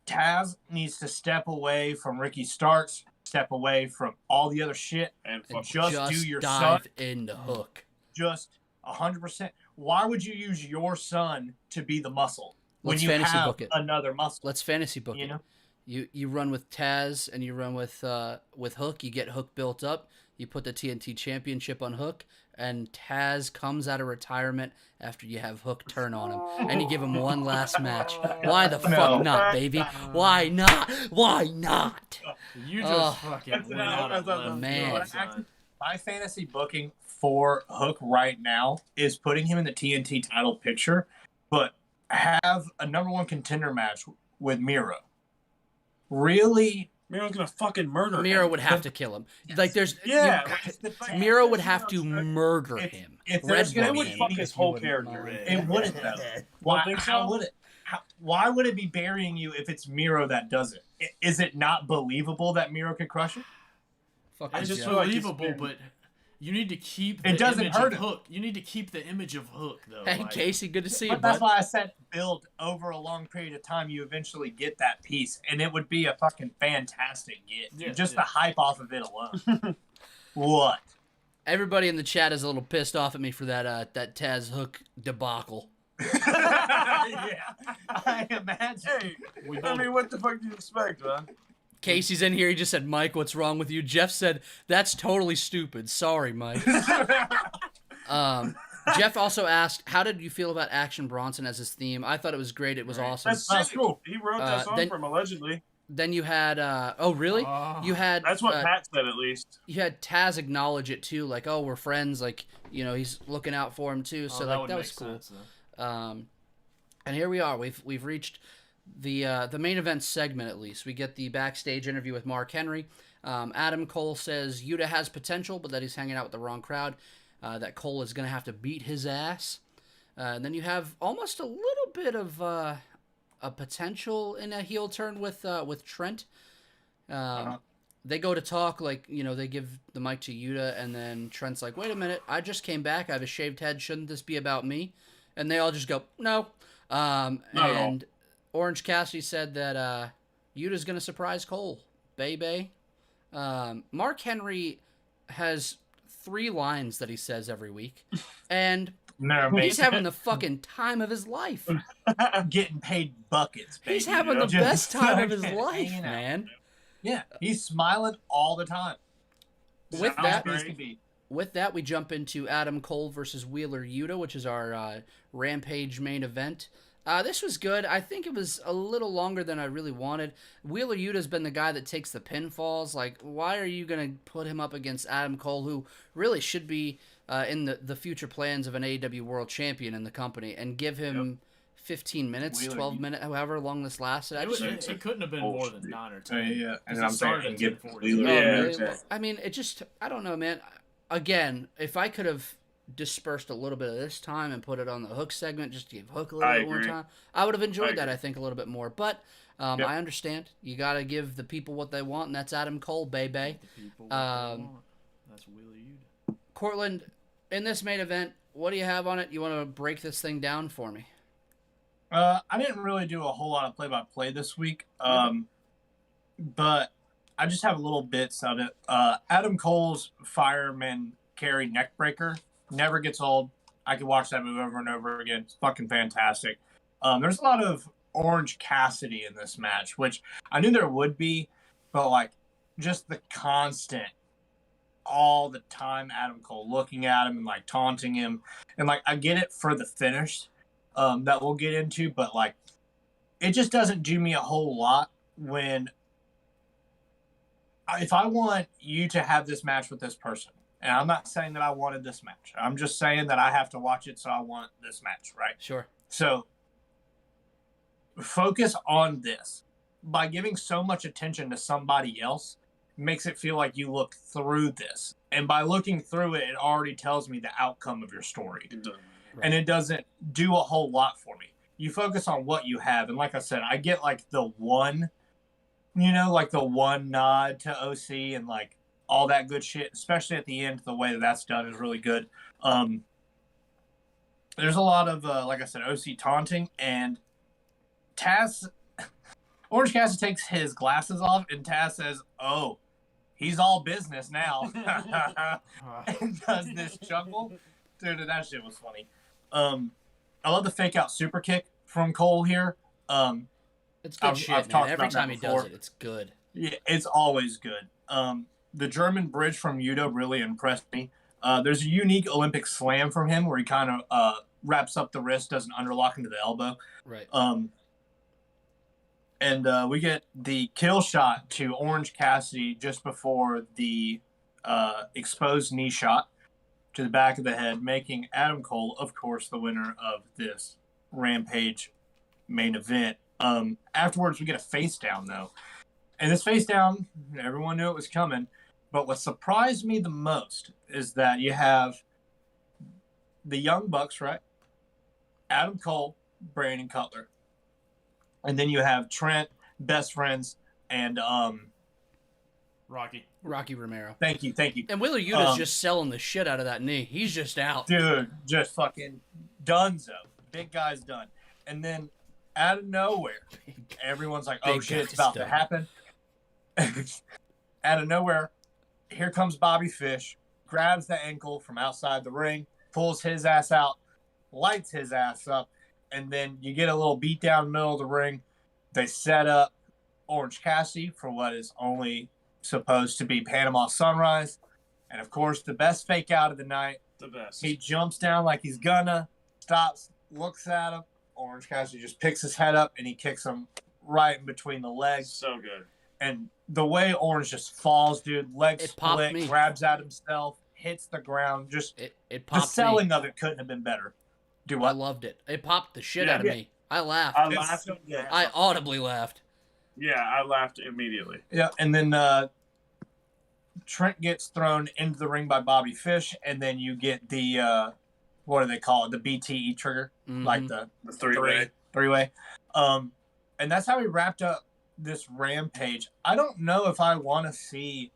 [SPEAKER 4] Taz needs to step away from Ricky Starks, step away from all the other shit,
[SPEAKER 5] And
[SPEAKER 4] just do your
[SPEAKER 1] dive
[SPEAKER 4] son.
[SPEAKER 1] into Hook.
[SPEAKER 4] Just 100%. Why would you use your son to be the muscle when
[SPEAKER 1] Let's
[SPEAKER 4] you
[SPEAKER 1] fantasy
[SPEAKER 4] have
[SPEAKER 1] book it.
[SPEAKER 4] another muscle?
[SPEAKER 1] Let's fantasy book
[SPEAKER 4] You
[SPEAKER 1] it.
[SPEAKER 4] know?
[SPEAKER 1] You run with Taz and you run with Hook. You get Hook built up. You put the TNT Championship on Hook, and Taz comes out of retirement after you have Hook turn on him, and you give him one last match. Why the fuck not, baby? Why not? Why not?
[SPEAKER 2] You just fucking
[SPEAKER 5] That's
[SPEAKER 2] went out of
[SPEAKER 5] not-
[SPEAKER 2] left
[SPEAKER 1] man.
[SPEAKER 2] field, son.
[SPEAKER 4] My fantasy booking for Hook right now is putting him in the TNT title picture, but have a number one contender match with Miro. Really?
[SPEAKER 5] Miro's gonna fucking murder
[SPEAKER 1] Miro
[SPEAKER 5] him.
[SPEAKER 1] would have to kill him. Like there's
[SPEAKER 5] Yeah,
[SPEAKER 1] Miro would have to murder him.
[SPEAKER 4] if
[SPEAKER 1] Red
[SPEAKER 4] there's gonna
[SPEAKER 1] Bull
[SPEAKER 4] be-
[SPEAKER 1] him.
[SPEAKER 5] fuck his whole
[SPEAKER 1] If you
[SPEAKER 5] character.
[SPEAKER 1] wouldn't
[SPEAKER 4] It
[SPEAKER 1] mind.
[SPEAKER 4] wouldn't though. Why?
[SPEAKER 5] think so?
[SPEAKER 4] How would it? Why would it be burying you if it's Miro that does it? Is it not believable that Miro could crush it?
[SPEAKER 1] Fuck
[SPEAKER 2] It's
[SPEAKER 1] this
[SPEAKER 2] just
[SPEAKER 1] guy.
[SPEAKER 5] feel like it's
[SPEAKER 2] believable,
[SPEAKER 5] been-
[SPEAKER 2] but you need to keep
[SPEAKER 4] It
[SPEAKER 2] the
[SPEAKER 4] doesn't
[SPEAKER 2] image
[SPEAKER 4] hurt
[SPEAKER 2] of
[SPEAKER 4] him.
[SPEAKER 2] Hook. You need to keep the image of Hook, though.
[SPEAKER 1] Hey
[SPEAKER 2] like-
[SPEAKER 1] Casey, good to see you,
[SPEAKER 4] But that's
[SPEAKER 1] bud.
[SPEAKER 4] why I said build over a long period of time. You eventually get that piece, and it would be a fucking fantastic get.
[SPEAKER 2] Yeah,
[SPEAKER 4] Just
[SPEAKER 2] yeah.
[SPEAKER 4] the hype off of it alone. What?
[SPEAKER 1] Everybody in the chat is a little pissed off at me for that Taz Hook debacle.
[SPEAKER 4] Yeah, I imagine.
[SPEAKER 5] Hey,
[SPEAKER 2] We
[SPEAKER 5] I
[SPEAKER 2] both-
[SPEAKER 5] mean, what the fuck do you expect, man?
[SPEAKER 1] Casey's in here. He just said, "Mike, what's wrong with you?" Jeff said, "That's totally stupid. Sorry, Mike." Jeff also asked, "How did you feel about Action Bronson as his theme?" I thought it was great. It was awesome.
[SPEAKER 5] That's
[SPEAKER 4] That's
[SPEAKER 5] sick.
[SPEAKER 4] cool.
[SPEAKER 5] He wrote that song
[SPEAKER 1] then-
[SPEAKER 5] from allegedly.
[SPEAKER 1] Then you had, oh really?
[SPEAKER 2] Oh.
[SPEAKER 1] You had
[SPEAKER 5] That's what Pat said, at least.
[SPEAKER 1] you had Taz acknowledge it too, like, "Oh, we're friends." Like, you know, he's looking out for him too.
[SPEAKER 2] Oh,
[SPEAKER 1] So
[SPEAKER 2] that
[SPEAKER 1] like
[SPEAKER 2] would
[SPEAKER 1] that
[SPEAKER 2] make
[SPEAKER 1] was cool.
[SPEAKER 2] sense, though.
[SPEAKER 1] And here we are. We've reached the main event segment. At least we get the backstage interview with Mark Henry. Adam Cole says Yuta has potential, but that he's hanging out with the wrong crowd. That Cole is going to have to beat his ass. And then you have almost a little bit of a potential in a heel turn with Trent. They go to talk, like, you know, they give the mic to Yuta, and then Trent's like, "Wait a minute, I just came back. I have a shaved head. Shouldn't this be about me?" And they all just go, "No."
[SPEAKER 5] Not at all.
[SPEAKER 1] And Orange Cassidy said that Yuta's going to surprise Cole. Baby. Mark Henry has 3 lines that he says every week, and
[SPEAKER 4] No,
[SPEAKER 1] he's having the fucking time of his life.
[SPEAKER 4] getting paid buckets. Baby.
[SPEAKER 1] He's having the
[SPEAKER 4] Just
[SPEAKER 1] best time of his
[SPEAKER 4] fucking
[SPEAKER 1] life,
[SPEAKER 4] hanging out.
[SPEAKER 1] man.
[SPEAKER 4] Yeah, he's smiling all the time.
[SPEAKER 1] With
[SPEAKER 4] Sounds
[SPEAKER 1] that,
[SPEAKER 4] nice to be.
[SPEAKER 1] With that, we jump into Adam Cole versus Wheeler Yuta, which is our Rampage main event. This was good. I think it was a little longer than I really wanted. Wheeler Yuta's been the guy that takes the pinfalls. Like, why are you going to put him up against Adam Cole, who really should be in the future plans of an AEW World Champion in the company, and give him 15 minutes,
[SPEAKER 4] Wheeler
[SPEAKER 1] 12 minutes, however long this lasted?
[SPEAKER 2] It couldn't have been more than 9 or 10.
[SPEAKER 4] Yeah,
[SPEAKER 2] Because
[SPEAKER 4] and
[SPEAKER 2] it
[SPEAKER 4] I'm
[SPEAKER 2] started
[SPEAKER 4] saying
[SPEAKER 2] at
[SPEAKER 4] give
[SPEAKER 2] 10:40.
[SPEAKER 4] Wheeler.
[SPEAKER 1] Oh,
[SPEAKER 5] Yeah,
[SPEAKER 1] really?
[SPEAKER 5] exactly.
[SPEAKER 1] I mean, it just, I don't know, man. Again, if I could have dispersed a little bit of this time and put it on the Hook segment just to give Hook a little
[SPEAKER 5] I
[SPEAKER 1] bit more
[SPEAKER 5] agree.
[SPEAKER 1] time, I would have enjoyed
[SPEAKER 5] I
[SPEAKER 1] that,
[SPEAKER 5] agree.
[SPEAKER 1] I think, a little bit more. But
[SPEAKER 5] Yep.
[SPEAKER 1] I understand. You got to give the people what they want, and that's Adam Cole, baby.
[SPEAKER 2] The people what they want. That's Wheeler Yuta.
[SPEAKER 1] Courtland, in this main event, what do you have on it? You want to break this thing down for me?
[SPEAKER 4] I didn't really do a whole lot of play-by-play this week, but I just have little bits of it. Adam Cole's fireman carry neckbreaker never gets old. I could watch that move over and over again. It's fucking fantastic. There's a lot of Orange Cassidy in this match, which I knew there would be, but like just the constant, all the time Adam Cole looking at him and like taunting him, and like I get it for the finish that we'll get into, but like it just doesn't do me a whole lot when if I want you to have this match with this person, and I'm not saying that I wanted this match, I'm just saying that I have to watch it, so I want this match, right?
[SPEAKER 1] Sure.
[SPEAKER 4] So focus on this. By giving so much attention to somebody else makes it feel like you look through this. And by looking through it, it already tells me the outcome of your story. And it doesn't do a whole lot for me. You focus on what you have. And like I said, I get like the one, like the one nod to OC and like all that good shit, especially at the end. The way that that's done is really good. There's a lot of, like I said, OC taunting, and Taz, Orange Cassidy takes his glasses off, and Taz says, "Oh, he's all business now," and does this chuckle. Dude, that shit was funny. I love the fake out super kick from Cole here.
[SPEAKER 1] It's good shit, man. Every time he does it, it's good.
[SPEAKER 4] Yeah, it's always good. The German bridge from Yuta really impressed me. There's a unique Olympic slam from him where he kind of wraps up the wrist, does an underlock into the elbow.
[SPEAKER 1] Right.
[SPEAKER 4] And we get the kill shot to Orange Cassidy just before the exposed knee shot to the back of the head, making Adam Cole, of course, the winner of this Rampage main event. Afterwards, we get a face down, though. And this face down, everyone knew it was coming. But what surprised me the most is that you have the Young Bucks, right? Adam Cole, Brandon Cutler. And then you have Trent, Best Friends, and
[SPEAKER 2] Rocky
[SPEAKER 1] Romero.
[SPEAKER 4] Thank you.
[SPEAKER 1] And Wheeler Yuta's just selling the shit out of that knee. He's just out.
[SPEAKER 4] Dude, just fucking donezo. Big guy's done. And then out of nowhere, everyone's like, oh shit, it's about to happen. Out of nowhere, here comes Bobby Fish, grabs the ankle from outside the ring, pulls his ass out, lights his ass up, and then you get a little beat down in the middle of the ring. They set up Orange Cassidy for what is only supposed to be Panama Sunrise. And of course, the best fake out of the night.
[SPEAKER 5] The best.
[SPEAKER 4] He jumps down like he's gonna, stops, looks at him. Orange Cassidy just picks his head up and he kicks him right in between the legs.
[SPEAKER 5] So good.
[SPEAKER 4] And the way Orange just falls, dude, legs split, grabs at himself, hits the ground. Just
[SPEAKER 1] it popped.
[SPEAKER 4] The selling of it couldn't have been better. Do what?
[SPEAKER 1] I loved it. It popped the shit out of me. I laughed.
[SPEAKER 5] I laughed.
[SPEAKER 1] I audibly laughed.
[SPEAKER 5] Yeah, I laughed immediately.
[SPEAKER 4] Yeah, and then Trent gets thrown into the ring by Bobby Fish, and then you get the what do they call it? The BTE trigger, like the three-way. And that's how we wrapped up this Rampage. I don't know if I want to see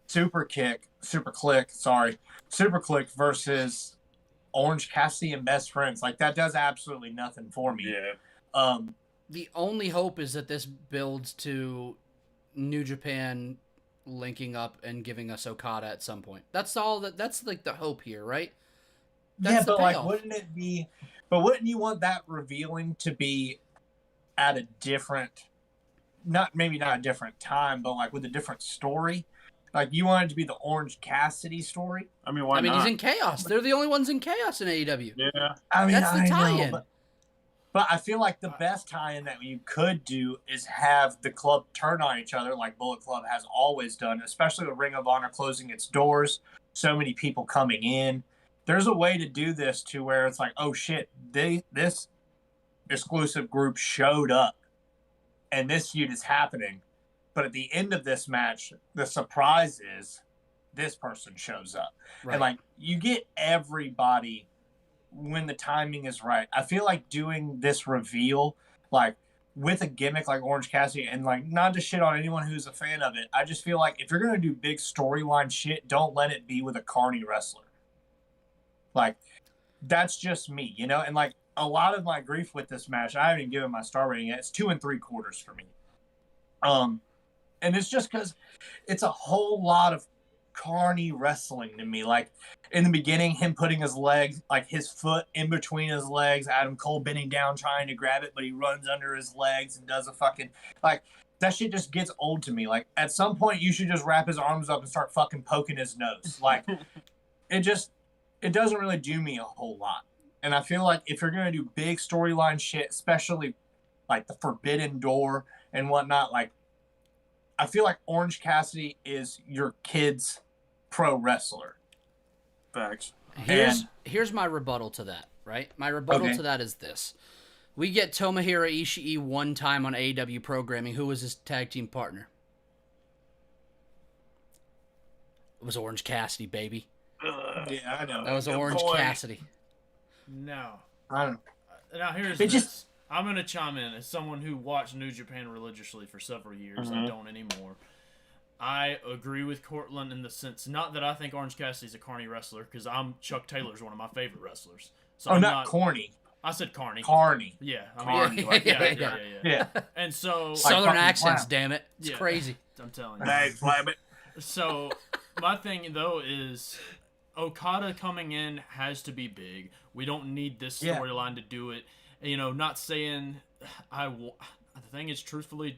[SPEAKER 4] Super Click versus Orange Cassidy and Best Friends. Like, that does absolutely nothing for me.
[SPEAKER 5] Yeah.
[SPEAKER 1] The only hope is that this builds to New Japan linking up and giving us Okada at some point. That's all. That's like the hope here, right? That's
[SPEAKER 4] but like, wouldn't it be? But wouldn't you want that revealing to be at a different, not a different time, but like with a different story? Like, you want it to be the Orange Cassidy story?
[SPEAKER 5] I mean, why not?
[SPEAKER 1] He's in Chaos. They're the only ones in Chaos in AEW.
[SPEAKER 5] Yeah.
[SPEAKER 4] I mean,
[SPEAKER 1] that's the tie-in.
[SPEAKER 4] But I feel like the best tie-in that you could do is have the club turn on each other like Bullet Club has always done, especially with Ring of Honor closing its doors, so many people coming in. There's a way to do this to where it's like, oh shit, this exclusive group showed up and this feud is happening. But at the end of this match, the surprise is this person shows up. Right. And like, you get everybody when the timing is right. I feel like doing this reveal, like with a gimmick like Orange Cassidy, and like, not to shit on anyone who's a fan of it, I just feel like if you're going to do big storyline shit, don't let it be with a carny wrestler. Like, that's just me, you know? And like, a lot of my grief with this match, I haven't even given my star rating yet. It's 2 3/4 for me. And it's just because it's a whole lot of carny wrestling to me. Like, in the beginning, him putting his legs, like his foot in between his legs, Adam Cole bending down trying to grab it, but he runs under his legs and does a fucking, like, that shit just gets old to me. Like, at some point, you should just wrap his arms up and start fucking poking his nose. Like, it doesn't really do me a whole lot. And I feel like if you're going to do big storyline shit, especially like the Forbidden Door and whatnot, like, I feel like Orange Cassidy is your kid's pro wrestler.
[SPEAKER 5] Facts.
[SPEAKER 1] Here's my rebuttal to that, right? My rebuttal to that is this. We get Tomohiro Ishii one time on AEW programming. Who was his tag team partner? It was Orange Cassidy, baby.
[SPEAKER 4] Yeah, I know.
[SPEAKER 1] That was Orange Cassidy.
[SPEAKER 2] No.
[SPEAKER 4] I don't know.
[SPEAKER 2] Now here's this. I'm going to chime in as someone who watched New Japan religiously for several years. I don't anymore. I agree with Courtland in the sense, not that I think Orange Cassidy's a corny wrestler, because Chuck Taylor's one of my favorite wrestlers. So
[SPEAKER 4] Oh,
[SPEAKER 2] I'm
[SPEAKER 4] not corny.
[SPEAKER 2] I said carny.
[SPEAKER 4] Carny.
[SPEAKER 2] Yeah, I mean,
[SPEAKER 5] Carny, like,
[SPEAKER 2] yeah.
[SPEAKER 4] Yeah.
[SPEAKER 2] And so
[SPEAKER 1] Southern
[SPEAKER 4] fucking
[SPEAKER 1] accents,
[SPEAKER 4] clown.
[SPEAKER 1] damn it. It's
[SPEAKER 2] Yeah.
[SPEAKER 1] crazy.
[SPEAKER 2] I'm telling you.
[SPEAKER 5] Hey, flab it.
[SPEAKER 2] So my thing though is Okada coming in has to be big. We don't need this
[SPEAKER 4] Yeah.
[SPEAKER 2] storyline to do it. You know, not saying the thing is, truthfully,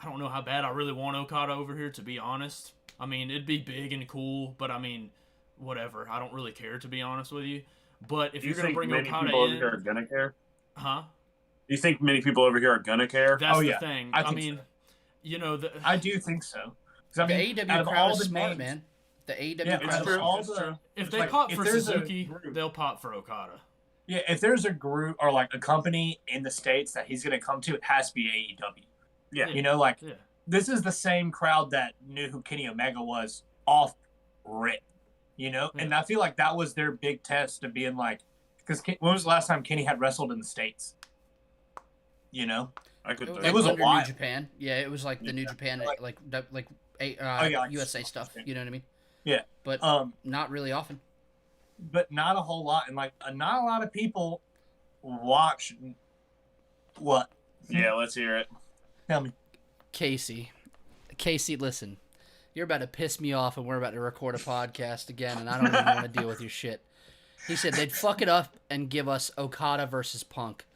[SPEAKER 2] I don't know how bad I really want Okada over here, to be honest. I mean, it'd be big and cool, but I mean, whatever. I don't really care, to be honest with you. But if
[SPEAKER 5] Do you
[SPEAKER 2] you're gonna
[SPEAKER 5] think
[SPEAKER 2] bring
[SPEAKER 5] many
[SPEAKER 2] Okada
[SPEAKER 5] people over
[SPEAKER 2] in,
[SPEAKER 5] here are gonna care?
[SPEAKER 2] huh?
[SPEAKER 5] Do you think many people over here are gonna care?
[SPEAKER 2] That's
[SPEAKER 4] Oh,
[SPEAKER 2] the
[SPEAKER 4] yeah.
[SPEAKER 2] thing.
[SPEAKER 4] I
[SPEAKER 2] I
[SPEAKER 4] think
[SPEAKER 2] mean,
[SPEAKER 4] so.
[SPEAKER 2] you know,
[SPEAKER 4] I do think so. 'Cause, I mean,
[SPEAKER 1] The
[SPEAKER 4] out
[SPEAKER 1] AEW
[SPEAKER 4] of
[SPEAKER 1] crowd
[SPEAKER 4] all
[SPEAKER 1] is
[SPEAKER 4] the
[SPEAKER 1] smart,
[SPEAKER 4] names-
[SPEAKER 1] man. The AEW
[SPEAKER 4] Yeah,
[SPEAKER 1] crowd
[SPEAKER 4] out
[SPEAKER 1] is
[SPEAKER 4] of
[SPEAKER 1] smart.
[SPEAKER 4] all
[SPEAKER 5] It's
[SPEAKER 4] the-
[SPEAKER 5] true.
[SPEAKER 2] if
[SPEAKER 4] it's
[SPEAKER 2] they
[SPEAKER 4] like,
[SPEAKER 2] pop
[SPEAKER 4] if
[SPEAKER 2] for
[SPEAKER 4] there's a
[SPEAKER 2] Suzuki,
[SPEAKER 4] group-
[SPEAKER 2] they'll pop for Okada.
[SPEAKER 4] Yeah, if there's a group or like a company in the States that he's going to come to, it has to be AEW.
[SPEAKER 5] Yeah.
[SPEAKER 4] You know, like,
[SPEAKER 2] Yeah.
[SPEAKER 4] this is the same crowd that knew who Kenny Omega was off rip, you know? And I feel like that was their big test of being like, because when was the last time Kenny had wrestled in the States? You know?
[SPEAKER 5] I could.
[SPEAKER 4] It was a
[SPEAKER 1] under
[SPEAKER 4] while.
[SPEAKER 1] New Japan. Yeah, it was like the New Japan, like
[SPEAKER 4] like
[SPEAKER 1] USA stuff. You know what I mean?
[SPEAKER 4] Yeah.
[SPEAKER 1] But not really often.
[SPEAKER 4] But not a whole lot. And like, not a lot of people watch what?
[SPEAKER 5] Yeah, let's hear it.
[SPEAKER 4] Tell me.
[SPEAKER 1] Casey, listen. You're about to piss me off, and we're about to record a podcast again, and I don't even want to deal with your shit. He said they'd fuck it up and give us Okada versus Punk.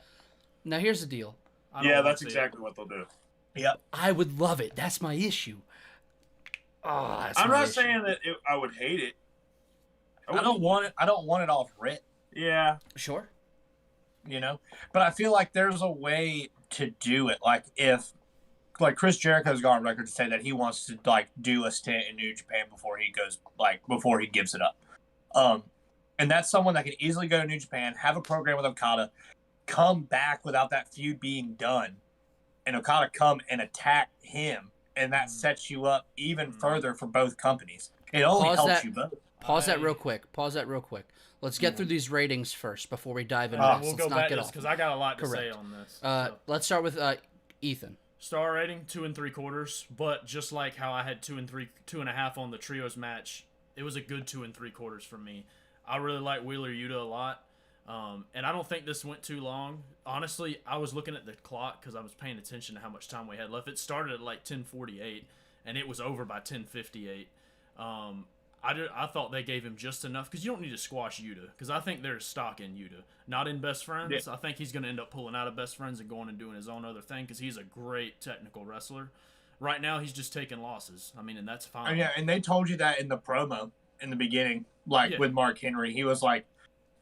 [SPEAKER 1] Now, here's the deal.
[SPEAKER 2] I don't
[SPEAKER 5] Yeah,
[SPEAKER 2] wanna
[SPEAKER 5] that's
[SPEAKER 2] see it.
[SPEAKER 5] exactly what they'll do.
[SPEAKER 4] Yep.
[SPEAKER 1] I would love it. That's my issue. Oh, that's
[SPEAKER 5] I'm
[SPEAKER 1] my
[SPEAKER 5] not
[SPEAKER 1] issue.
[SPEAKER 5] saying that I would hate it.
[SPEAKER 4] I don't want it. I don't want it off rip.
[SPEAKER 5] Yeah.
[SPEAKER 1] Sure.
[SPEAKER 4] You know, but I feel like there's a way to do it. Like if, like Chris Jericho's gone on record to say that he wants to like do a stint in New Japan before he goes, like before he gives it up. And that's someone that can easily go to New Japan, have a program with Okada, come back without that feud being done, and Okada come and attack him, and that sets you up even further for both companies. It only
[SPEAKER 1] Pause
[SPEAKER 4] helps
[SPEAKER 1] that.
[SPEAKER 4] you both.
[SPEAKER 1] Pause that real quick. Let's get through these ratings first before we dive into this.
[SPEAKER 2] We'll
[SPEAKER 1] Let's
[SPEAKER 2] go
[SPEAKER 1] not
[SPEAKER 2] back
[SPEAKER 1] get
[SPEAKER 2] to
[SPEAKER 1] off.
[SPEAKER 2] this because I got a lot to say
[SPEAKER 1] Correct.
[SPEAKER 2] on this. So,
[SPEAKER 1] Let's start with Ethan.
[SPEAKER 2] star rating 2 3/4, but just like how I had 2 2.5 on the trios match, it was a good 2 3/4 for me. I really like Wheeler Yuta a lot, and I don't think this went too long. Honestly, I was looking at the clock because I was paying attention to how much time we had left. It started at like 10:48, and it was over by 10:58. I thought they gave him just enough because you don't need to squash Yuta because I think there's stock in Yuta, not in Best Friends.
[SPEAKER 4] Yeah.
[SPEAKER 2] I think he's going to end up pulling out of Best Friends and going and doing his own other thing because he's a great technical wrestler. Right now, he's just taking losses. I mean, and that's fine.
[SPEAKER 4] Yeah, and they told you that in the promo in the beginning, like
[SPEAKER 2] Yeah.
[SPEAKER 4] with Mark Henry. He was like,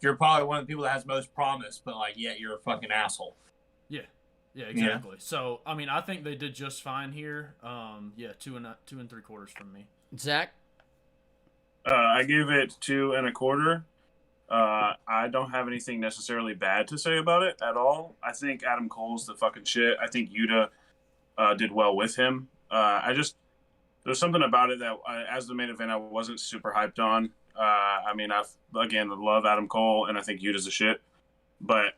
[SPEAKER 4] "You're probably one of the people that has most promise, but like, yeah, you're a fucking asshole."
[SPEAKER 2] Yeah, exactly. So, I mean, I think they did just fine here. 2 3/4 from me.
[SPEAKER 1] Zach.
[SPEAKER 5] I give it 2 1/4. I don't have anything necessarily bad to say about it at all. I think Adam Cole's the fucking shit. I think Yuta did well with him. There's something about it that, as the main event, I wasn't super hyped on. I mean, I love Adam Cole, and I think Yuta's a shit, but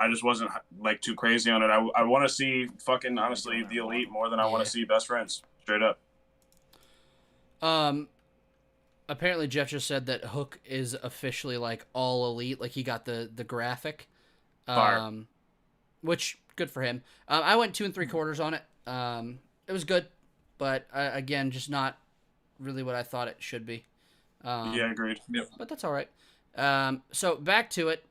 [SPEAKER 5] I just wasn't like too crazy on it. I want to see fucking honestly the Elite more than I want to see Best Friends. Straight up.
[SPEAKER 1] Apparently Jeff just said that Hook is officially like all elite. Like he got the graphic,
[SPEAKER 5] Fire.
[SPEAKER 1] which good for him. I went 2 3/4 on it. It was good, but again, just not really what I thought it should be.
[SPEAKER 5] Yeah, agreed.
[SPEAKER 1] But that's all right. So back to it.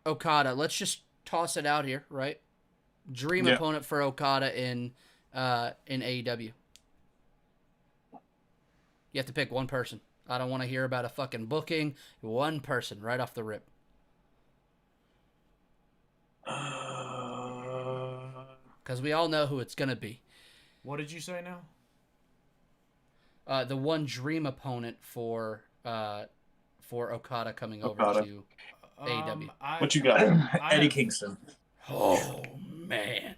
[SPEAKER 1] Okada. Let's just toss it out here, right? Dream
[SPEAKER 4] Yeah.
[SPEAKER 1] opponent for Okada in AEW. You have to pick one person. I don't want to hear about a fucking booking. One person right off the rip. Because we all know who it's going to be.
[SPEAKER 2] What did you say now?
[SPEAKER 1] The one dream opponent for Okada coming over
[SPEAKER 5] Okada.
[SPEAKER 1] to AEW.
[SPEAKER 5] What you got?
[SPEAKER 4] Eddie Kingston.
[SPEAKER 1] Oh, man.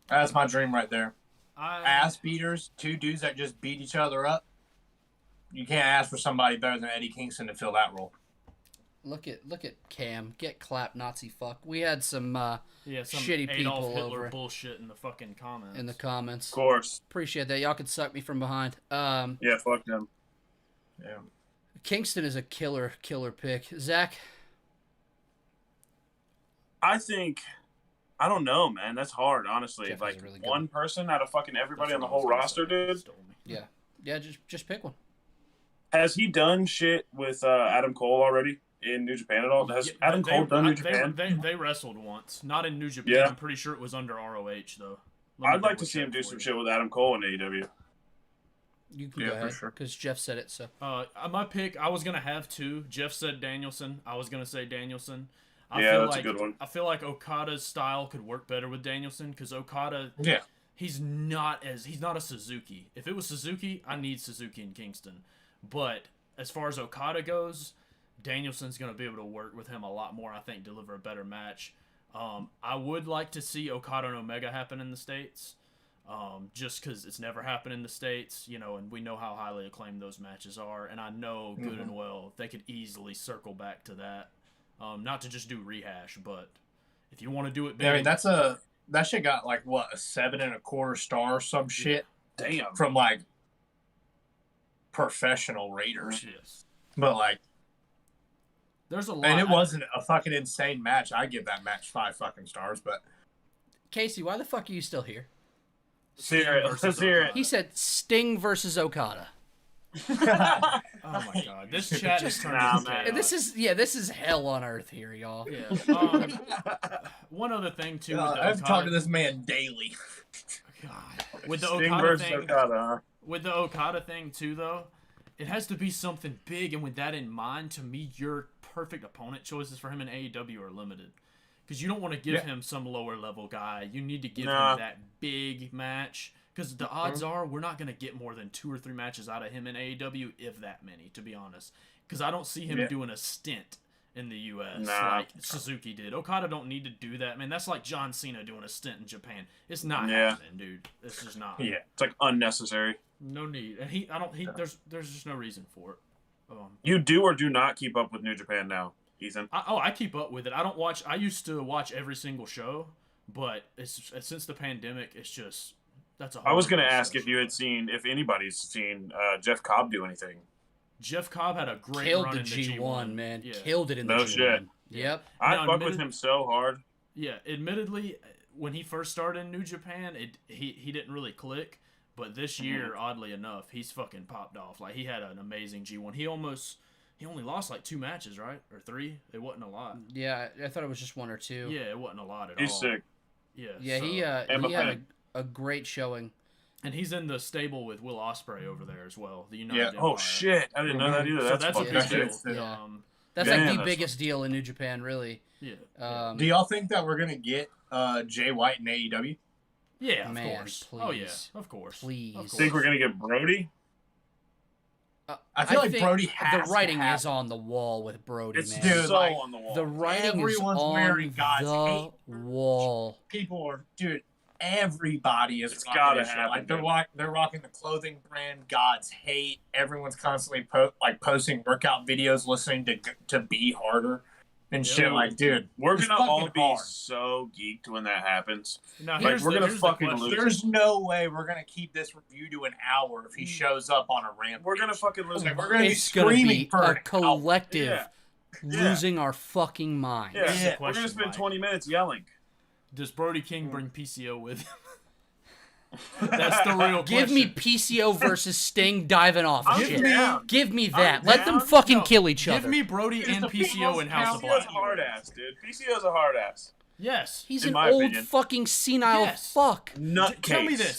[SPEAKER 4] That's my dream right there.
[SPEAKER 2] I
[SPEAKER 4] Ass beaters, 2 dudes that just beat each other up. You can't ask for somebody better than Eddie Kingston to fill that role.
[SPEAKER 1] Look at Cam. Get clapped, Nazi fuck. We had some
[SPEAKER 2] Some
[SPEAKER 1] shitty
[SPEAKER 2] Adolf
[SPEAKER 1] people
[SPEAKER 2] Hitler
[SPEAKER 1] over
[SPEAKER 2] bullshit in the fucking comments.
[SPEAKER 1] in the comments.
[SPEAKER 5] Of course.
[SPEAKER 1] Appreciate that. Y'all can suck me from behind.
[SPEAKER 5] Yeah, fuck them.
[SPEAKER 4] Yeah.
[SPEAKER 1] Kingston is a killer pick. Zach?
[SPEAKER 5] I think, I don't know, man. That's hard, honestly.
[SPEAKER 1] Jeff has
[SPEAKER 5] Like,
[SPEAKER 1] a really good
[SPEAKER 5] one person out of fucking everybody
[SPEAKER 2] That's
[SPEAKER 5] on the
[SPEAKER 2] what I
[SPEAKER 5] whole
[SPEAKER 2] was gonna
[SPEAKER 5] roster,
[SPEAKER 2] say.
[SPEAKER 5] dude.
[SPEAKER 2] Stole me.
[SPEAKER 1] Yeah, just pick one.
[SPEAKER 5] Has he done shit with Adam Cole already in New Japan at all? Has
[SPEAKER 2] Yeah,
[SPEAKER 5] Adam Cole done New Japan?
[SPEAKER 2] They wrestled once. Not in New Japan.
[SPEAKER 5] Yeah.
[SPEAKER 2] I'm pretty sure it was under ROH, though. Let me
[SPEAKER 5] I'd like to
[SPEAKER 2] double
[SPEAKER 5] see him
[SPEAKER 2] check
[SPEAKER 5] do
[SPEAKER 2] for
[SPEAKER 5] some
[SPEAKER 2] you.
[SPEAKER 5] shit with Adam Cole in AEW.
[SPEAKER 1] You can
[SPEAKER 4] Yeah,
[SPEAKER 1] go
[SPEAKER 4] for
[SPEAKER 1] ahead,
[SPEAKER 4] sure.
[SPEAKER 1] because Jeff said it, so.
[SPEAKER 2] My pick, I was going to have two. Jeff said Danielson. I was going to say Danielson.
[SPEAKER 5] Yeah, that's a good one.
[SPEAKER 2] I feel like Okada's style could work better with Danielson, because Okada,
[SPEAKER 4] Yeah.
[SPEAKER 2] he's not a Suzuki. If it was Suzuki, I need Suzuki and Kingston. But as far as Okada goes, Danielson's going to be able to work with him a lot more, I think, deliver a better match. I would like to see Okada and Omega happen in the States, just because it's never happened in the States, and we know how highly acclaimed those matches are, and I know good and well they could easily circle back to that. Not to just do rehash, but if you want to do it big,
[SPEAKER 4] Yeah, I mean, that shit got like what, a 7.25 star, some shit
[SPEAKER 5] Damn.
[SPEAKER 4] from like professional raters.
[SPEAKER 2] yes.
[SPEAKER 4] But like,
[SPEAKER 2] There's a lot.
[SPEAKER 4] and it wasn't a fucking insane match. I give that match 5 fucking stars, but
[SPEAKER 1] Casey, why the fuck are you still here?
[SPEAKER 5] Let's hear it. Let's hear it.
[SPEAKER 1] He said Sting versus Okada.
[SPEAKER 2] Oh my god, this chat is turning
[SPEAKER 5] Nah,
[SPEAKER 2] into
[SPEAKER 5] man.
[SPEAKER 1] And
[SPEAKER 2] chaos.
[SPEAKER 1] this is hell on earth here, y'all.
[SPEAKER 2] Yeah. One other thing too with the
[SPEAKER 4] I've talked to
[SPEAKER 2] Okada,
[SPEAKER 4] this man daily.
[SPEAKER 2] God, with the
[SPEAKER 5] Sting
[SPEAKER 2] Okada
[SPEAKER 5] versus
[SPEAKER 2] thing,
[SPEAKER 5] Okada, huh?
[SPEAKER 2] with the Okada thing too, though, it has to be something big. And with that in mind, to me, your perfect opponent choices for him in AEW are limited, because you don't want to give him some lower level guy. You need to give him that big match. Because the odds are we're not going to get more than 2 or 3 matches out of him in AEW, if that many, to be honest. Because I don't see him doing a stint in the U.S. like Suzuki did. Okada don't need to do that, man. That's like John Cena doing a stint in Japan. It's not happening, dude. It's just not.
[SPEAKER 4] Yeah.
[SPEAKER 5] It's like unnecessary.
[SPEAKER 2] No need. And there's just no reason for it.
[SPEAKER 5] You do or do not keep up with New Japan now, Ethan?
[SPEAKER 2] I keep up with it. I don't watch. I used to watch every single show, but since the pandemic, it's just.
[SPEAKER 5] I was going to ask if anybody's seen Jeff Cobb do anything.
[SPEAKER 2] Jeff Cobb had a great
[SPEAKER 1] Killed
[SPEAKER 2] run
[SPEAKER 1] the
[SPEAKER 2] in
[SPEAKER 1] G1, man.
[SPEAKER 2] Yeah.
[SPEAKER 1] Killed it in the
[SPEAKER 5] No
[SPEAKER 1] G1.
[SPEAKER 5] shit.
[SPEAKER 1] Yep.
[SPEAKER 5] I fuck with him so hard.
[SPEAKER 2] Yeah, admittedly, when he first started in New Japan, he didn't really click. But this year, oddly enough, he's fucking popped off. Like, he had an amazing G1. He only lost like 2 matches, right? Or 3? It wasn't a lot.
[SPEAKER 1] Yeah, I thought it was just 1 or 2.
[SPEAKER 2] Yeah, it wasn't a lot at
[SPEAKER 5] He's
[SPEAKER 2] all.
[SPEAKER 5] sick.
[SPEAKER 2] Yeah.
[SPEAKER 1] Yeah,
[SPEAKER 2] so-
[SPEAKER 1] he had a great showing.
[SPEAKER 2] And he's in the stable with Will Ospreay over there as well. The United Empire.
[SPEAKER 5] Oh, shit. I didn't know that either.
[SPEAKER 2] So
[SPEAKER 5] That's
[SPEAKER 2] that's a
[SPEAKER 5] fucking
[SPEAKER 2] big
[SPEAKER 5] sick.
[SPEAKER 2] deal.
[SPEAKER 1] Yeah.
[SPEAKER 2] That's
[SPEAKER 1] That's
[SPEAKER 5] Man,
[SPEAKER 1] like the
[SPEAKER 5] that's
[SPEAKER 1] biggest deal in New Japan, really.
[SPEAKER 2] yeah.
[SPEAKER 4] Do y'all think that we're gonna get Jay White in AEW?
[SPEAKER 2] Yeah, of
[SPEAKER 1] Man,
[SPEAKER 2] course. Oh yeah,
[SPEAKER 1] please.
[SPEAKER 2] of course.
[SPEAKER 1] Please.
[SPEAKER 2] Of course.
[SPEAKER 5] Think we're going to get Brody?
[SPEAKER 4] I feel like
[SPEAKER 1] think
[SPEAKER 4] Brody has
[SPEAKER 1] the writing
[SPEAKER 4] to have
[SPEAKER 1] is on the wall with Brody,
[SPEAKER 5] It's
[SPEAKER 1] man.
[SPEAKER 4] Dude,
[SPEAKER 5] so
[SPEAKER 4] like,
[SPEAKER 5] on the wall.
[SPEAKER 1] The writing
[SPEAKER 4] Everyone's
[SPEAKER 1] is on
[SPEAKER 4] wearing God's
[SPEAKER 1] the
[SPEAKER 4] hate.
[SPEAKER 1] wall.
[SPEAKER 4] people are, dude. Everybody is
[SPEAKER 5] It's
[SPEAKER 4] rocking
[SPEAKER 5] gotta
[SPEAKER 4] this shit.
[SPEAKER 5] happen,
[SPEAKER 4] Like they're
[SPEAKER 5] dude.
[SPEAKER 4] they're rocking the clothing brand God's Hate. Everyone's constantly posting workout videos, listening to Be Harder and shit.
[SPEAKER 2] Dude,
[SPEAKER 4] Like, dude,
[SPEAKER 5] We're
[SPEAKER 4] it's
[SPEAKER 5] going to all
[SPEAKER 4] fucking
[SPEAKER 5] be
[SPEAKER 4] hard.
[SPEAKER 5] so geeked when that happens.
[SPEAKER 2] Now,
[SPEAKER 5] Like,
[SPEAKER 2] here's
[SPEAKER 5] we're
[SPEAKER 2] the-
[SPEAKER 5] gonna
[SPEAKER 2] here's the
[SPEAKER 5] fucking
[SPEAKER 2] question.
[SPEAKER 5] lose.
[SPEAKER 4] There's no way we're gonna keep this review to an hour if he shows up on a rampage.
[SPEAKER 5] We're going to fucking lose.
[SPEAKER 4] Like, we're gonna be
[SPEAKER 1] It's gonna
[SPEAKER 4] screaming
[SPEAKER 1] be
[SPEAKER 4] for
[SPEAKER 1] a
[SPEAKER 4] an hour.
[SPEAKER 1] collective
[SPEAKER 5] Yeah.
[SPEAKER 1] losing our fucking minds.
[SPEAKER 5] Yeah,
[SPEAKER 2] Here's the
[SPEAKER 5] we're going to
[SPEAKER 2] question,
[SPEAKER 5] spend
[SPEAKER 2] Mike.
[SPEAKER 5] 20 minutes yelling.
[SPEAKER 2] Does Brody King bring PCO with him? That's the real question.
[SPEAKER 1] Give me PCO versus Sting diving off
[SPEAKER 5] I'm
[SPEAKER 1] shit.
[SPEAKER 5] down.
[SPEAKER 1] Give me that. Let them
[SPEAKER 5] down.
[SPEAKER 1] fucking
[SPEAKER 2] No,
[SPEAKER 1] kill each
[SPEAKER 2] Give
[SPEAKER 1] other.
[SPEAKER 2] me Brody and
[SPEAKER 4] the
[SPEAKER 2] PCO
[SPEAKER 4] people's
[SPEAKER 2] in House of
[SPEAKER 4] council.
[SPEAKER 5] PCO's
[SPEAKER 2] Black.
[SPEAKER 5] a hard ass, dude. PCO's a hard ass.
[SPEAKER 2] Yes.
[SPEAKER 1] He's
[SPEAKER 5] in
[SPEAKER 1] an
[SPEAKER 5] my
[SPEAKER 1] old
[SPEAKER 5] opinion.
[SPEAKER 1] fucking senile
[SPEAKER 2] Yes.
[SPEAKER 1] fuck.
[SPEAKER 5] Nutcase.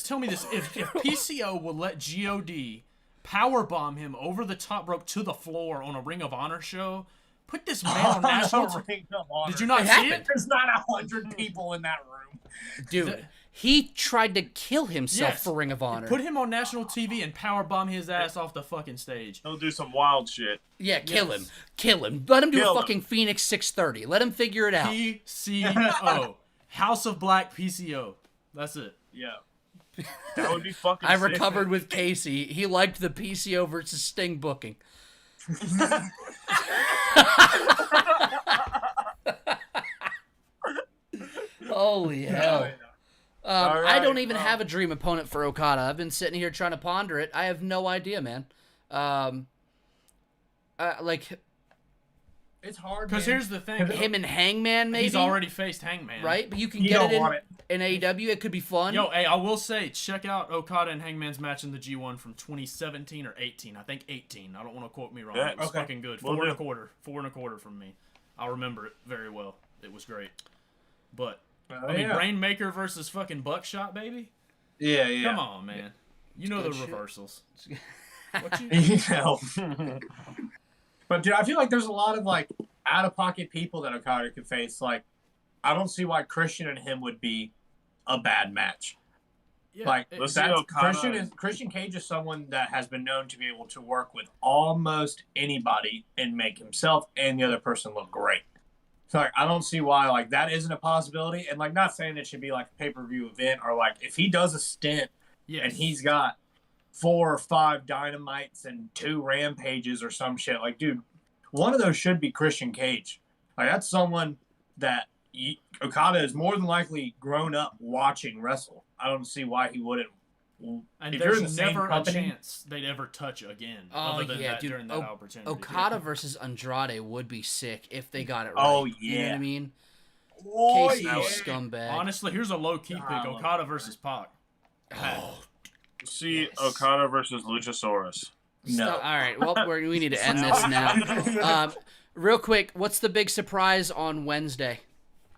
[SPEAKER 2] Tell me this. If PCO will let GOD powerbomb him over the top rope to the floor on a Ring of Honor show, put this man on national.
[SPEAKER 4] Ring of Honor.
[SPEAKER 2] Did you not
[SPEAKER 1] It
[SPEAKER 2] see
[SPEAKER 1] happened.
[SPEAKER 2] it?
[SPEAKER 4] There's not 100 people in that room.
[SPEAKER 1] Dude, he tried to kill himself
[SPEAKER 2] Yes.
[SPEAKER 1] for Ring of Honor.
[SPEAKER 2] Put him on national TV and powerbomb his ass off the fucking stage.
[SPEAKER 5] He'll do some wild shit.
[SPEAKER 1] Yeah, kill
[SPEAKER 2] Yes.
[SPEAKER 1] him. Kill him. Let him do
[SPEAKER 5] Kill
[SPEAKER 1] a
[SPEAKER 5] him.
[SPEAKER 1] fucking Phoenix 630. Let him figure it out.
[SPEAKER 2] PCO. House of Black PCO. That's it.
[SPEAKER 4] Yeah.
[SPEAKER 5] That would be fucking
[SPEAKER 1] I
[SPEAKER 5] sick.
[SPEAKER 1] recovered with Casey. He liked the PCO versus Sting booking. Holy hell.
[SPEAKER 4] All
[SPEAKER 1] I don't
[SPEAKER 4] right,
[SPEAKER 1] even
[SPEAKER 4] well.
[SPEAKER 1] have a dream opponent for Okada. I've been sitting here trying to ponder it. I have no idea, man. Like
[SPEAKER 4] It's hard,
[SPEAKER 2] Because
[SPEAKER 4] man.
[SPEAKER 2] here's the thing.
[SPEAKER 1] him and Hangman, maybe.
[SPEAKER 2] He's already faced Hangman.
[SPEAKER 1] right, but you can
[SPEAKER 4] You
[SPEAKER 1] get
[SPEAKER 4] don't
[SPEAKER 1] it
[SPEAKER 4] want it.
[SPEAKER 1] in AEW. It could be fun.
[SPEAKER 2] Yo, hey, I will say, check out Okada and Hangman's match in the G1 from 2017 or 18. I think 18. I don't want to quote me wrong.
[SPEAKER 5] Yeah,
[SPEAKER 2] It was
[SPEAKER 4] okay.
[SPEAKER 2] fucking good.
[SPEAKER 5] Will
[SPEAKER 2] Four and
[SPEAKER 5] do.
[SPEAKER 2] a quarter. 4.25 from me. I'll remember it very well. It was great. But, I mean, Rainmaker versus fucking Buckshot, baby?
[SPEAKER 4] Yeah, yeah.
[SPEAKER 2] Come on, man. You know the
[SPEAKER 1] good shit.
[SPEAKER 2] reversals. What you...
[SPEAKER 4] You know. But dude, I feel like there's a lot of like out of pocket people that Okada could face. Like, I don't see why Christian and him would be a bad match.
[SPEAKER 2] Yeah,
[SPEAKER 4] Like
[SPEAKER 5] Let's see
[SPEAKER 4] that's,
[SPEAKER 5] Okada.
[SPEAKER 4] Christian Cage is someone that has been known to be able to work with almost anybody and make himself and the other person look great. So like, I don't see why like that isn't a possibility. And like, not saying it should be like a pay-per-view event or like if he does a stint
[SPEAKER 2] yes.
[SPEAKER 4] and he's got 4 or 5 dynamites and 2 rampages or some shit. Like, dude, one of those should be Christian Cage. Like, that's someone that Okada is more than likely grown up watching wrestle. I don't see why he wouldn't.
[SPEAKER 2] And
[SPEAKER 4] if you're in
[SPEAKER 2] there's
[SPEAKER 4] the same
[SPEAKER 2] never a
[SPEAKER 4] company-
[SPEAKER 2] chance they'd ever touch again.
[SPEAKER 1] Oh,
[SPEAKER 2] other than
[SPEAKER 1] yeah,
[SPEAKER 2] that
[SPEAKER 1] dude.
[SPEAKER 2] during that opportunity.
[SPEAKER 1] Okada versus Andrade would be sick if they got it right.
[SPEAKER 4] Oh,
[SPEAKER 1] You know what
[SPEAKER 4] yeah.
[SPEAKER 1] I mean?
[SPEAKER 4] Oh,
[SPEAKER 1] Casey
[SPEAKER 4] yeah.
[SPEAKER 1] scumbag.
[SPEAKER 2] Honestly, here's a low-key pick.
[SPEAKER 4] I love
[SPEAKER 2] Okada
[SPEAKER 4] that.
[SPEAKER 2] versus Pac.
[SPEAKER 1] Oh,
[SPEAKER 5] See
[SPEAKER 1] Yes.
[SPEAKER 5] Okada versus Luchasaurus.
[SPEAKER 4] No.
[SPEAKER 1] All right. Well, we need to end this now. Real quick, what's the big surprise on Wednesday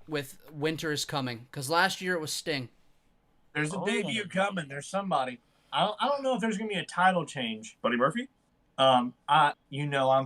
[SPEAKER 1] with Winter is coming? Because last year it was Sting.
[SPEAKER 4] There's a
[SPEAKER 5] Oh.
[SPEAKER 4] debut coming. There's somebody. I don't know if there's gonna be a title change.
[SPEAKER 5] Buddy Murphy?
[SPEAKER 4] I'm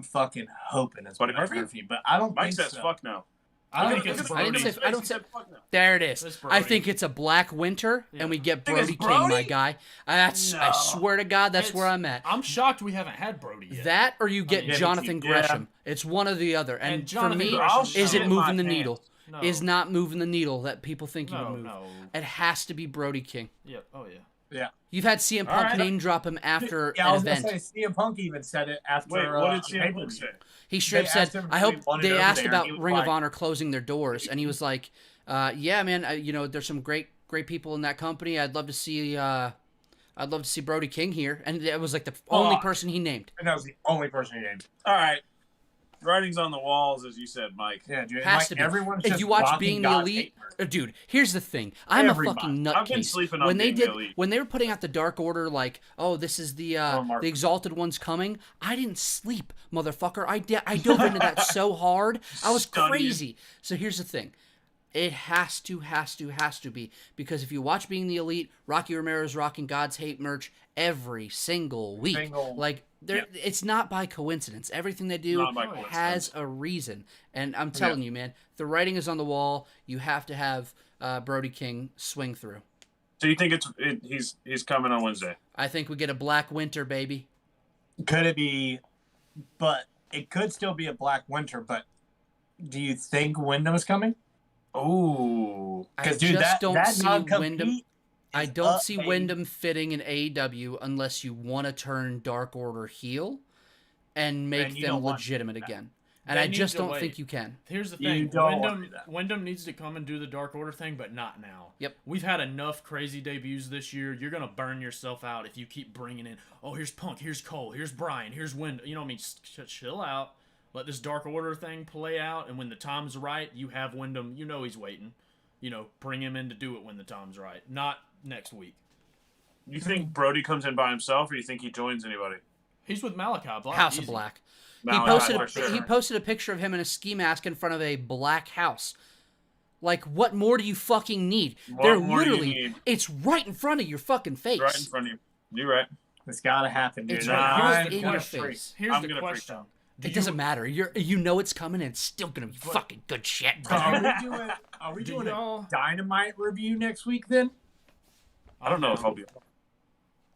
[SPEAKER 4] fucking hoping it's
[SPEAKER 5] Buddy
[SPEAKER 4] Buddy
[SPEAKER 5] Murphy?
[SPEAKER 4] Murphy, but I don't
[SPEAKER 5] Mike
[SPEAKER 4] think
[SPEAKER 5] says
[SPEAKER 4] so.
[SPEAKER 5] fuck no.
[SPEAKER 2] I think
[SPEAKER 4] don't
[SPEAKER 2] it's
[SPEAKER 4] think
[SPEAKER 1] I didn't
[SPEAKER 2] Brody.
[SPEAKER 1] say- I don't
[SPEAKER 5] He
[SPEAKER 1] say-
[SPEAKER 5] said fuck no.
[SPEAKER 1] There it is.
[SPEAKER 2] It's
[SPEAKER 1] I
[SPEAKER 2] Brody.
[SPEAKER 1] think it's a Black Winter,
[SPEAKER 2] Yeah.
[SPEAKER 1] and we get
[SPEAKER 4] Think it's
[SPEAKER 1] Brody King, my
[SPEAKER 4] Brody?
[SPEAKER 1] guy. I
[SPEAKER 4] No.
[SPEAKER 1] swear to God, that's
[SPEAKER 2] It's-
[SPEAKER 1] where I'm at.
[SPEAKER 2] I'm shocked we haven't had Brody yet.
[SPEAKER 1] That or you get
[SPEAKER 2] mean,
[SPEAKER 1] Jonathan
[SPEAKER 4] yeah.
[SPEAKER 1] Gresham. It's one or the other. And, for
[SPEAKER 2] Jonathan
[SPEAKER 1] me,
[SPEAKER 2] Gresham,
[SPEAKER 1] is
[SPEAKER 2] no.
[SPEAKER 1] it moving the
[SPEAKER 5] My
[SPEAKER 1] needle?
[SPEAKER 2] No.
[SPEAKER 1] Is not moving the needle that people think he would
[SPEAKER 2] No,
[SPEAKER 1] move.
[SPEAKER 2] no.
[SPEAKER 1] It has to be Brody King.
[SPEAKER 2] Yep. Oh, yeah.
[SPEAKER 4] Yeah.
[SPEAKER 1] You've had CM Punk
[SPEAKER 5] right.
[SPEAKER 1] name drop him after
[SPEAKER 4] Yeah, I
[SPEAKER 1] an
[SPEAKER 4] was
[SPEAKER 1] event.
[SPEAKER 4] gonna say CM Punk even said it after.
[SPEAKER 5] Wait, what did
[SPEAKER 4] the
[SPEAKER 5] CM Punk
[SPEAKER 4] pay-per-view.
[SPEAKER 5] say?
[SPEAKER 1] He straight
[SPEAKER 4] They
[SPEAKER 1] said,
[SPEAKER 4] asked him
[SPEAKER 1] I
[SPEAKER 4] if
[SPEAKER 1] hope
[SPEAKER 4] he wanted
[SPEAKER 1] they
[SPEAKER 4] over
[SPEAKER 1] asked
[SPEAKER 4] there, and
[SPEAKER 1] about
[SPEAKER 4] he was
[SPEAKER 1] Ring of
[SPEAKER 4] like-
[SPEAKER 1] Honor closing their doors, and he was like, "Yeah, man, there's some great people in that company. I'd love to see Brody King here." And it was like the only
[SPEAKER 4] Fuck.
[SPEAKER 1] person he named.
[SPEAKER 4] And that was the only person he named.
[SPEAKER 5] All right. Writing's on the walls, as you said, Mike.
[SPEAKER 4] Yeah, dude.
[SPEAKER 1] Has
[SPEAKER 4] Like,
[SPEAKER 1] to be.
[SPEAKER 4] everyone's
[SPEAKER 1] If
[SPEAKER 4] just
[SPEAKER 1] you watch
[SPEAKER 4] rocking
[SPEAKER 1] Being the
[SPEAKER 4] God's
[SPEAKER 1] Elite,
[SPEAKER 4] hate.
[SPEAKER 1] dude, here's the thing. I'm
[SPEAKER 4] Everybody.
[SPEAKER 1] a fucking
[SPEAKER 5] I've been
[SPEAKER 1] nutcase.
[SPEAKER 5] sleeping on
[SPEAKER 1] When they
[SPEAKER 5] Being the
[SPEAKER 1] did,
[SPEAKER 5] Elite.
[SPEAKER 1] when they were putting out the Dark Order, like, oh, this is the
[SPEAKER 4] Mark.
[SPEAKER 1] Exalted One's coming. I didn't sleep, motherfucker. I dove into that so hard. I was
[SPEAKER 5] Studying.
[SPEAKER 1] crazy. So here's the thing. It has to be, because if you watch Being the Elite, Rocky Romero's rocking God's Hate merch every single week. Like, it's not by coincidence. Everything they do
[SPEAKER 5] Not by coincidence.
[SPEAKER 1] has a reason. And I'm telling you, man, the writing is on the wall. You have to have Brody King swing through.
[SPEAKER 5] So you think he's coming on Wednesday?
[SPEAKER 1] I think we get a Black Winter, baby.
[SPEAKER 4] Could it be? But it could still be a Black Winter. But do you think Wyndham's coming?
[SPEAKER 5] Oh.
[SPEAKER 1] I
[SPEAKER 4] Because
[SPEAKER 1] just
[SPEAKER 4] dude, that
[SPEAKER 1] don't see
[SPEAKER 4] non-compete
[SPEAKER 1] Wyndham. I
[SPEAKER 4] is
[SPEAKER 1] don't
[SPEAKER 4] up,
[SPEAKER 1] see
[SPEAKER 4] baby.
[SPEAKER 1] Wyndham fitting in AEW unless you want to turn Dark Order heel and make
[SPEAKER 4] And you
[SPEAKER 1] them
[SPEAKER 4] don't want
[SPEAKER 1] legitimate
[SPEAKER 4] that.
[SPEAKER 1] again. And
[SPEAKER 2] They
[SPEAKER 1] I
[SPEAKER 2] need
[SPEAKER 1] just
[SPEAKER 2] to
[SPEAKER 1] don't
[SPEAKER 2] wait.
[SPEAKER 1] think you can.
[SPEAKER 2] Here's the
[SPEAKER 4] You
[SPEAKER 2] thing.
[SPEAKER 4] don't wanna do that.
[SPEAKER 2] Wyndham needs to come and do the Dark Order thing, but not now.
[SPEAKER 1] Yep.
[SPEAKER 2] We've had enough crazy debuts this year. You're going to burn yourself out if you keep bringing in, oh, here's Punk, here's Cole, here's Bryan, here's Wyndham. You know what I mean? Chill out. Let this Dark Order thing play out, and when the time's right, you have Wyndham. You know he's waiting. You know, bring him in to do it when the time's right. Not next week.
[SPEAKER 5] You think Brody comes in by himself, or you think he joins anybody?
[SPEAKER 2] He's with Malachi Black.
[SPEAKER 1] House
[SPEAKER 2] Easy.
[SPEAKER 1] of Black.
[SPEAKER 5] Malachi, for sure.
[SPEAKER 1] He posted a picture of him in a ski mask in front of a black house. Like, what more do you fucking need?
[SPEAKER 5] What
[SPEAKER 1] They're
[SPEAKER 5] more do you
[SPEAKER 1] literally,
[SPEAKER 5] need?
[SPEAKER 1] it's right in front of your fucking face.
[SPEAKER 5] Right in front of you. You're right.
[SPEAKER 4] It's gotta happen, dude.
[SPEAKER 1] It's
[SPEAKER 4] Nah,
[SPEAKER 1] right
[SPEAKER 2] here's the
[SPEAKER 1] in your
[SPEAKER 2] question.
[SPEAKER 1] face.
[SPEAKER 2] Here's
[SPEAKER 5] I'm
[SPEAKER 2] the
[SPEAKER 5] gonna freak
[SPEAKER 2] question.
[SPEAKER 5] out.
[SPEAKER 2] Do
[SPEAKER 1] It doesn't matter. You know it's coming, and it's still gonna be fucking good shit.
[SPEAKER 4] Are we
[SPEAKER 2] Do
[SPEAKER 4] doing
[SPEAKER 2] y'all-
[SPEAKER 4] a Dynamite review next week then?
[SPEAKER 5] I don't know if I'll be.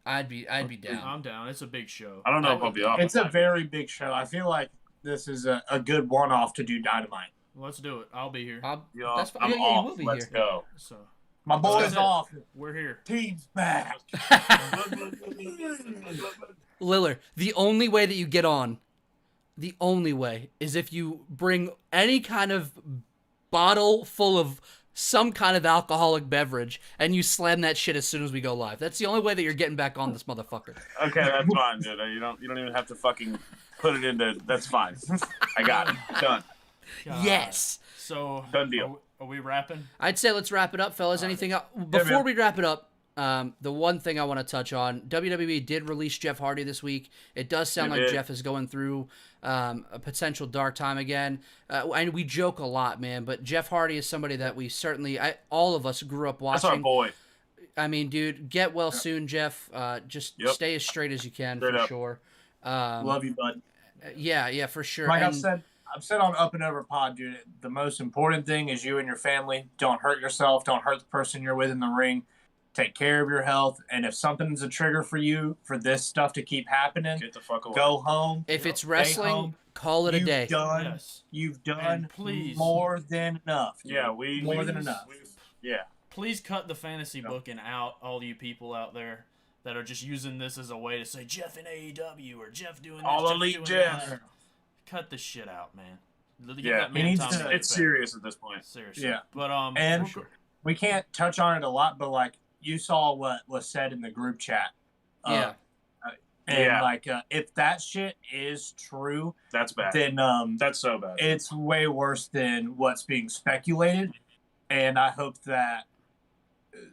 [SPEAKER 1] I'd be down.
[SPEAKER 2] I'm down. It's a big show.
[SPEAKER 5] I don't know if I'll be off.
[SPEAKER 4] It's a very big show. I feel like this is a good one-off to do Dynamite.
[SPEAKER 2] Let's do it. I'll be here.
[SPEAKER 5] Yo,
[SPEAKER 1] That's fine.
[SPEAKER 5] I'm
[SPEAKER 1] Yeah, you
[SPEAKER 5] off.
[SPEAKER 1] will be
[SPEAKER 5] Let's
[SPEAKER 1] here.
[SPEAKER 5] go.
[SPEAKER 2] So
[SPEAKER 4] My boy's
[SPEAKER 2] That's it.
[SPEAKER 4] off.
[SPEAKER 2] we're here.
[SPEAKER 4] Team's back.
[SPEAKER 1] Lillard, the only way that you get on The only way is if you bring any kind of bottle full of some kind of alcoholic beverage and you slam that shit as soon as we go live. That's the only way that you're getting back on this motherfucker.
[SPEAKER 5] Okay, that's fine, dude. You don't even have to fucking put it into. That's fine. I got it. Done.
[SPEAKER 2] God.
[SPEAKER 1] Yes.
[SPEAKER 2] So
[SPEAKER 5] Done deal.
[SPEAKER 2] Are we wrapping?
[SPEAKER 1] I'd say let's wrap it up, fellas. Anything else? Before we wrap it up, the one thing I want to touch on, WWE did release Jeff Hardy this week. It does sound like Jeff is going through a potential dark time again. And we joke a lot, man, but Jeff Hardy is somebody that we certainly, all of us grew up watching.
[SPEAKER 5] That's our boy.
[SPEAKER 1] I mean, dude, get well soon, Jeff. Just stay as straight as you can,
[SPEAKER 5] Straight
[SPEAKER 1] for
[SPEAKER 5] up.
[SPEAKER 1] sure.
[SPEAKER 4] Love you, bud.
[SPEAKER 1] Yeah, for sure.
[SPEAKER 4] Like
[SPEAKER 1] And-
[SPEAKER 4] I've said on Up and Over Pod, dude, the most important thing is you and your family. Don't hurt yourself. Don't hurt the person you're with in the ring. Take care of your health. And if something's a trigger for you for this stuff to keep happening,
[SPEAKER 5] Get the fuck away.
[SPEAKER 4] go home.
[SPEAKER 1] If it's
[SPEAKER 4] Stay
[SPEAKER 1] wrestling,
[SPEAKER 4] home.
[SPEAKER 1] call it a day.
[SPEAKER 4] You've done
[SPEAKER 2] And please,
[SPEAKER 4] more than enough. Dude.
[SPEAKER 5] Yeah, we
[SPEAKER 4] more than enough.
[SPEAKER 5] Yeah.
[SPEAKER 2] please cut the fantasy booking out, all you people out there that are just using this as a way to say Jeff in AEW or Jeff doing this.
[SPEAKER 5] All
[SPEAKER 2] Jeff
[SPEAKER 5] Elite
[SPEAKER 2] doing
[SPEAKER 5] Jeff.
[SPEAKER 2] that. Cut this shit out, man. Give
[SPEAKER 5] Yeah,
[SPEAKER 2] that man
[SPEAKER 4] he needs
[SPEAKER 2] time
[SPEAKER 4] to-
[SPEAKER 2] get
[SPEAKER 5] It's
[SPEAKER 2] better.
[SPEAKER 5] serious at this point.
[SPEAKER 2] Seriously.
[SPEAKER 4] Yeah.
[SPEAKER 2] But
[SPEAKER 4] And
[SPEAKER 2] we're-
[SPEAKER 4] we can't touch on it a lot, but like you saw what was said in the group chat.
[SPEAKER 1] Yeah.
[SPEAKER 4] And
[SPEAKER 5] Yeah.
[SPEAKER 4] like if that shit is true,
[SPEAKER 5] That's bad.
[SPEAKER 4] then
[SPEAKER 5] That's so bad.
[SPEAKER 4] it's way worse than what's being speculated. And I hope that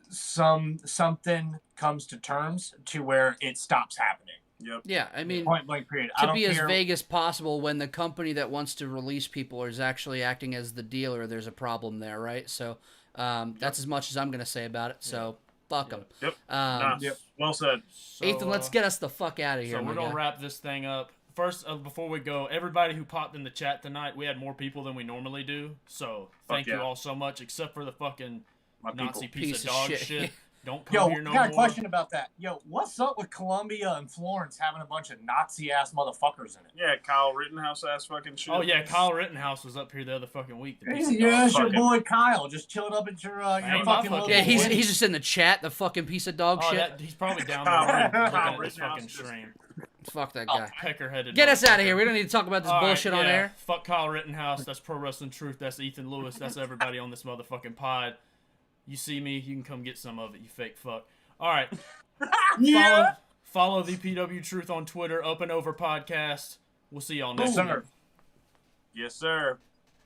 [SPEAKER 4] something comes to terms to where it stops happening.
[SPEAKER 5] Yep.
[SPEAKER 1] Yeah, I mean,
[SPEAKER 4] Point blank period. I
[SPEAKER 1] to
[SPEAKER 4] don't
[SPEAKER 1] be as
[SPEAKER 4] care.
[SPEAKER 1] vague as possible when the company that wants to release people is actually acting as the dealer, there's a problem there, right? So that's as much as I'm going to say about it. So fuck them.
[SPEAKER 5] Yep.
[SPEAKER 1] Um,
[SPEAKER 5] Yep. Well said.
[SPEAKER 2] so,
[SPEAKER 1] Ethan, let's get us the fuck out of here,
[SPEAKER 2] So
[SPEAKER 1] my
[SPEAKER 2] we're gonna
[SPEAKER 1] guy.
[SPEAKER 2] wrap this thing up. First, before we go, everybody who popped in the chat tonight, we had more people than we normally do. So thank you
[SPEAKER 5] yeah.
[SPEAKER 2] all so much, except for the fucking
[SPEAKER 5] My
[SPEAKER 2] Nazi
[SPEAKER 5] people.
[SPEAKER 2] piece of
[SPEAKER 1] Piece of
[SPEAKER 2] dog
[SPEAKER 1] shit.
[SPEAKER 2] shit. Don't come
[SPEAKER 4] Yo,
[SPEAKER 2] here no
[SPEAKER 4] I got a
[SPEAKER 2] more.
[SPEAKER 4] question about that. Yo, what's up with Columbia and Florence having a bunch of Nazi ass motherfuckers in it?
[SPEAKER 5] Yeah, Kyle Rittenhouse ass fucking shit.
[SPEAKER 2] Oh yeah, Kyle Rittenhouse was up here the other fucking week. The piece of
[SPEAKER 4] Yeah,
[SPEAKER 2] dog
[SPEAKER 4] it's your
[SPEAKER 5] fucking-
[SPEAKER 4] boy Kyle, just chilling up at your
[SPEAKER 2] Ain't my
[SPEAKER 4] fucking little.
[SPEAKER 2] fucking
[SPEAKER 1] Yeah,
[SPEAKER 2] boy.
[SPEAKER 1] he's just in the chat, the fucking piece of dog
[SPEAKER 2] Oh,
[SPEAKER 1] shit.
[SPEAKER 2] he's probably down
[SPEAKER 5] Kyle
[SPEAKER 2] there
[SPEAKER 5] Rittenhouse
[SPEAKER 2] looking at this
[SPEAKER 5] just-
[SPEAKER 2] fucking stream.
[SPEAKER 1] Fuck that
[SPEAKER 4] Oh,
[SPEAKER 1] guy.
[SPEAKER 2] Pecker-headed.
[SPEAKER 1] Get us out of
[SPEAKER 2] motherfucker.
[SPEAKER 1] here. We don't need to talk about this
[SPEAKER 2] All right,
[SPEAKER 1] bullshit on
[SPEAKER 2] yeah.
[SPEAKER 1] air.
[SPEAKER 2] Fuck Kyle Rittenhouse. That's Pro Wrestling Truth. That's Ethan Lewis. That's everybody on this motherfucking pod. You see me, you can come get some of it, you fake fuck. All right.
[SPEAKER 4] Yeah.
[SPEAKER 2] Follow the PW Truth on Twitter, Up and Over Podcast. We'll see y'all next
[SPEAKER 4] Yes,
[SPEAKER 2] week.
[SPEAKER 4] sir.
[SPEAKER 5] Yes, sir.